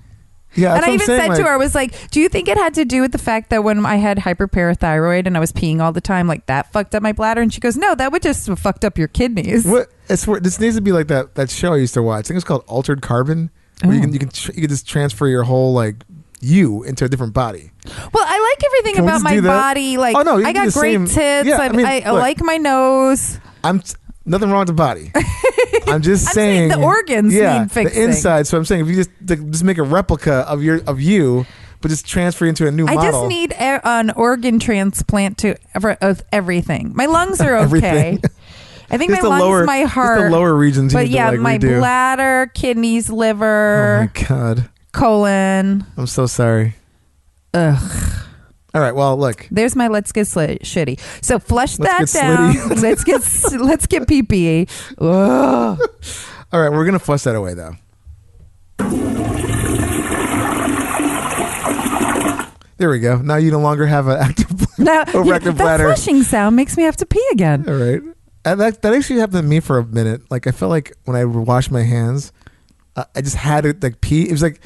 Yeah, and I even said to her, I was like, do you think it had to do with the fact that when I had hyperparathyroid and I was peeing all the time, like that fucked up my bladder? And she goes, no, that would just have fucked up your kidneys. What? This needs to be like that show I used to watch. I think it's called Altered Carbon. where you can just transfer your whole like you into a different body. Well, I like everything Can we about just my do that? I You got do the great same- tits. Yeah, I look, like my nose. Nothing wrong with the body. I'm just I'm saying the organs need fixing. the inside. So I'm saying if you just make a replica of you, but just transfer into a new model. I just need an organ transplant of everything. My lungs are okay. Everything. I think Just my the lungs, lower- my just heart. the lower regions. You But need yeah, to, like, my redo. bladder, kidneys, Oh liver, my god. colon. I'm so sorry. Ugh. All right. Well, look. There's my let's get shitty. So flush Let's that get down. slitty. let's get pee. Ugh. All right. We're gonna flush that away though. There we go. Now you no longer have an active Now, overactive that bladder. flushing sound makes me have to pee again. All right. And that actually happened to me for a minute. Like I felt like when I would wash my hands, I just had to like pee. It was like,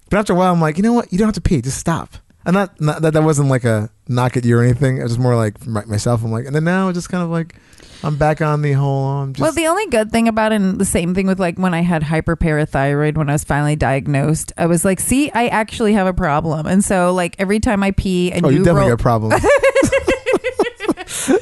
but after a while, I'm like, you know what? You don't have to pee. Just stop. I'm not that wasn't like a knock at you or anything. It was more like myself. I'm like, and then now it's just kind of like I'm back on the whole. Well, the only good thing about it, and the same thing with like when I had hyperparathyroid when I was finally diagnosed, I was like, see, I actually have a problem. And so like every time I pee and you definitely got problems.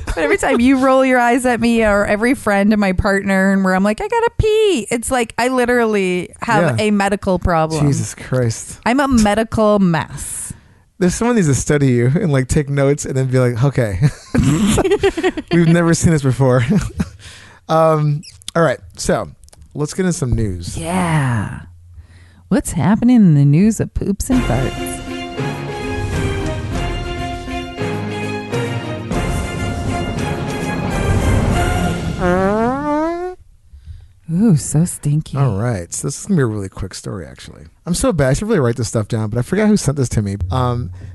but every time you roll your eyes at me or every friend and my partner and where I'm like, I gotta pee. It's like I literally have a medical problem. Jesus Christ. I'm a medical mess. There's someone needs to study you and like take notes and then be like, okay, we've never seen this before. All right, so let's get into some news. Yeah. What's happening in the news of poops and farts? Ooh, so stinky. All right, so this is gonna be a really quick story. Actually, I'm so bad. I should really write this stuff down, but I forgot who sent this to me.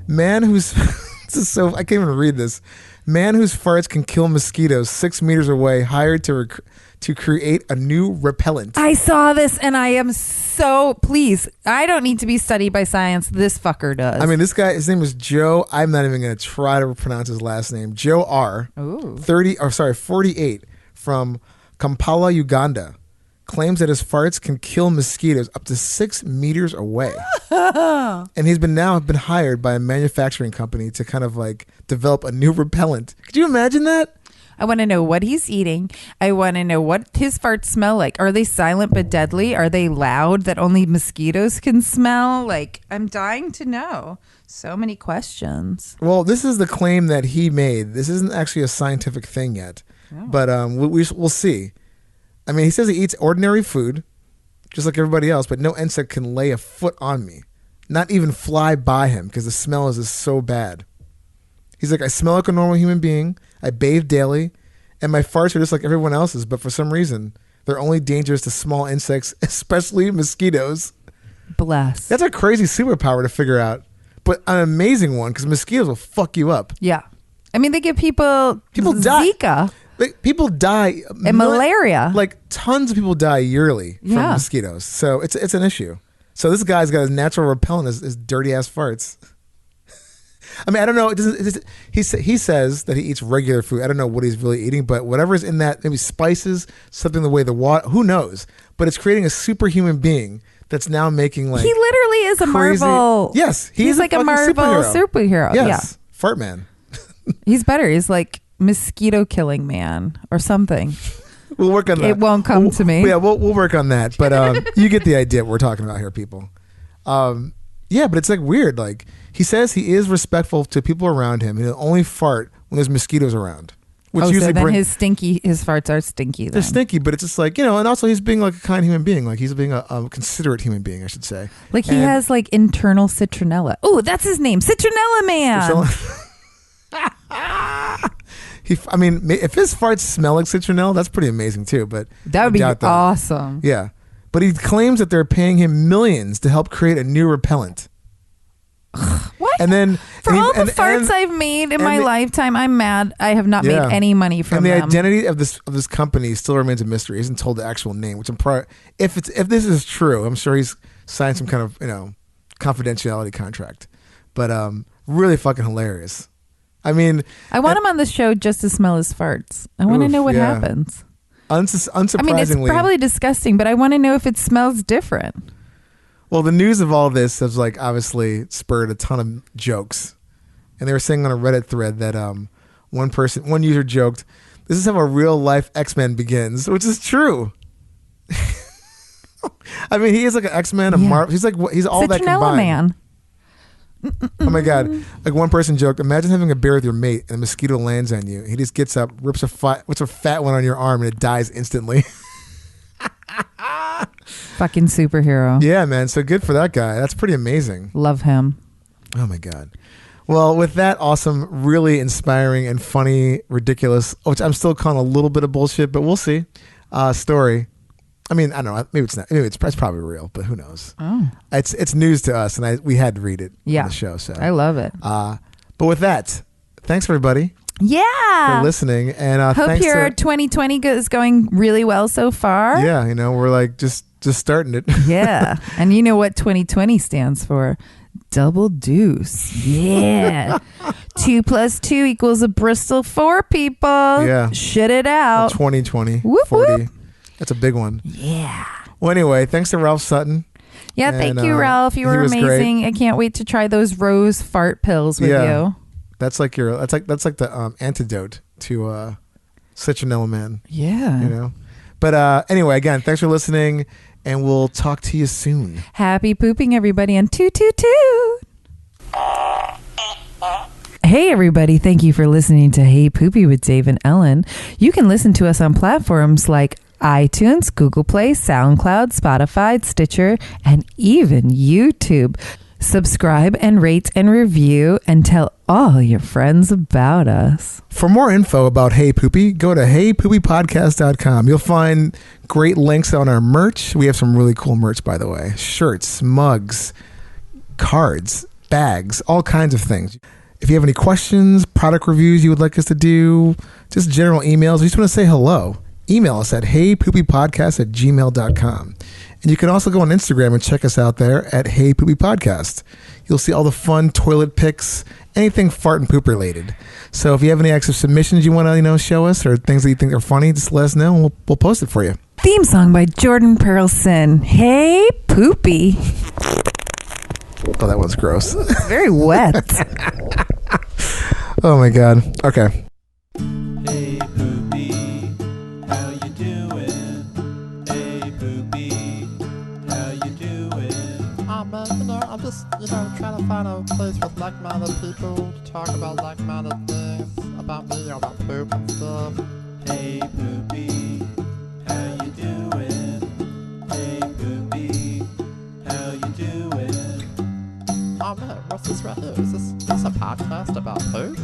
Man who's this is so I can't even read this. Man whose farts can kill mosquitoes 6 meters away hired to create a new repellent. I saw this and I am so pleased. I don't need to be studied by science. This fucker does. I mean, this guy. His name was Joe. I'm not even gonna try to pronounce his last name. Joe R. Ooh. 48 from Kampala, Uganda. Claims that his farts can kill mosquitoes up to 6 meters away. And he's been hired by a manufacturing company to kind of like develop a new repellent. Could you imagine that? I want to know what he's eating. I want to know what his farts smell like. Are they silent but deadly? Are they loud that only mosquitoes can smell? Like, I'm dying to know. So many questions. Well, this is the claim that he made. This isn't actually a scientific thing yet, but we'll see. I mean, he says he eats ordinary food, just like everybody else, but no insect can lay a foot on me, not even fly by him because the smell is just so bad. He's like, I smell like a normal human being. I bathe daily, and my farts are just like everyone else's, but for some reason, they're only dangerous to small insects, especially mosquitoes. Bless. That's a crazy superpower to figure out, but an amazing one because mosquitoes will fuck you up. Yeah. I mean, they give people die. Zika. Like, people die and malaria. Like tons of people die yearly from mosquitoes. So it's an issue. So this guy's got a natural repellent, his dirty ass farts. I mean, I don't know. He says that he eats regular food. I don't know what he's really eating, but whatever's in that, maybe spices, something the way the water, who knows? But it's creating a superhuman being that's now making like he literally is a crazy, Marvel. Yes, he's like a Marvel superhero. Yes, yeah. Fart man. He's better. He's like mosquito killing man or something. We'll work on that. It won't come to me. Yeah, we'll work on that. But you get the idea what we're talking about here, people. Yeah, but it's like weird. Like he says he is respectful to people around him. He'll only fart when there's mosquitoes around. Which so usually then his farts are stinky. Then. They're stinky, but it's just like, and also he's being like a kind human being. Like he's being a considerate human being, I should say. Like he has like internal citronella. Oh, that's his name, Citronella Man. I mean, if his farts smell like citronella, that's pretty amazing too. But that would be awesome. Yeah, but he claims that they're paying him millions to help create a new repellent. What? And then for all the farts I've made in my lifetime, I'm mad I have not made any money from them. And the identity of this company still remains a mystery. He isn't told the actual name, which if this is true, I'm sure he's signed some kind of confidentiality contract. But really fucking hilarious. I mean, I want him on the show just to smell his farts. I want to know what happens. Unsurprisingly, I mean, it's probably disgusting, but I want to know if it smells different. Well, the news of all this has like obviously spurred a ton of jokes, and they were saying on a Reddit thread that one user joked, "This is how a real life X-Men begins," which is true. I mean, he is like an X-Men, a Marvel. He's like he's all that combined. Man. Oh my God! Like one person joked, "Imagine having a beer with your mate and a mosquito lands on you. He just gets up, rips a fat one on your arm, and it dies instantly." Fucking superhero. Yeah, man. So good for that guy. That's pretty amazing. Love him. Oh my God. Well, with that awesome, really inspiring and funny, ridiculous, which I'm still calling a little bit of bullshit, but we'll see, story. I mean, I don't know. Maybe it's not. Maybe it's probably real, but who knows? Oh. It's news to us, and we had to read it on the show. So I love it. But with that, thanks everybody for listening, and hope thanks your 2020 is going really well so far. Yeah, we're like just starting it. Yeah, and you know what 2020 stands for? Double deuce. Yeah. 2 + 2 = a Bristol 4, people. Yeah. Shit it out. 2020. Whoop, 40. whoop. That's a big one. Yeah. Well, anyway, thanks to Ralph Sutton. Yeah, thank you, Ralph. You were amazing. Great. I can't wait to try those rose fart pills with you. That's like the antidote to Citronella Man. Yeah. But anyway, again, thanks for listening, and we'll talk to you soon. Happy pooping, everybody, on 222. Hey, everybody. Thank you for listening to Hey Poopy with Dave and Ellen. You can listen to us on platforms like iTunes, Google Play, SoundCloud, Spotify, Stitcher, and even YouTube. Subscribe and rate and review and tell all your friends about us. For more info about Hey Poopy, go to heypoopypodcast.com. You'll find great links on our merch. We have some really cool merch, by the way. Shirts, mugs, cards, bags, all kinds of things. If you have any questions, product reviews you would like us to do, just general emails, we just want to say hello. Email us at heypoopypodcast@gmail.com. And you can also go on Instagram and check us out there at Hey Poopy Podcast. You'll see all the fun toilet pics, anything fart and poop related. So if you have any extra submissions you want to show us or things that you think are funny, just let us know and we'll post it for you. Theme song by Jordan Pearlson. Hey Poopy. Oh, that one's gross. Very wet. Oh my God. Okay. Hey Poopy, how you doing? Hey Poopy, how you doing? I'm just, trying to find a place with like-minded people to talk about like-minded things about me, about poop and stuff. Hey Poopy, how you doing? Hey Poopy, how you doing? Oh man, what's this right here? Is this a podcast about poop?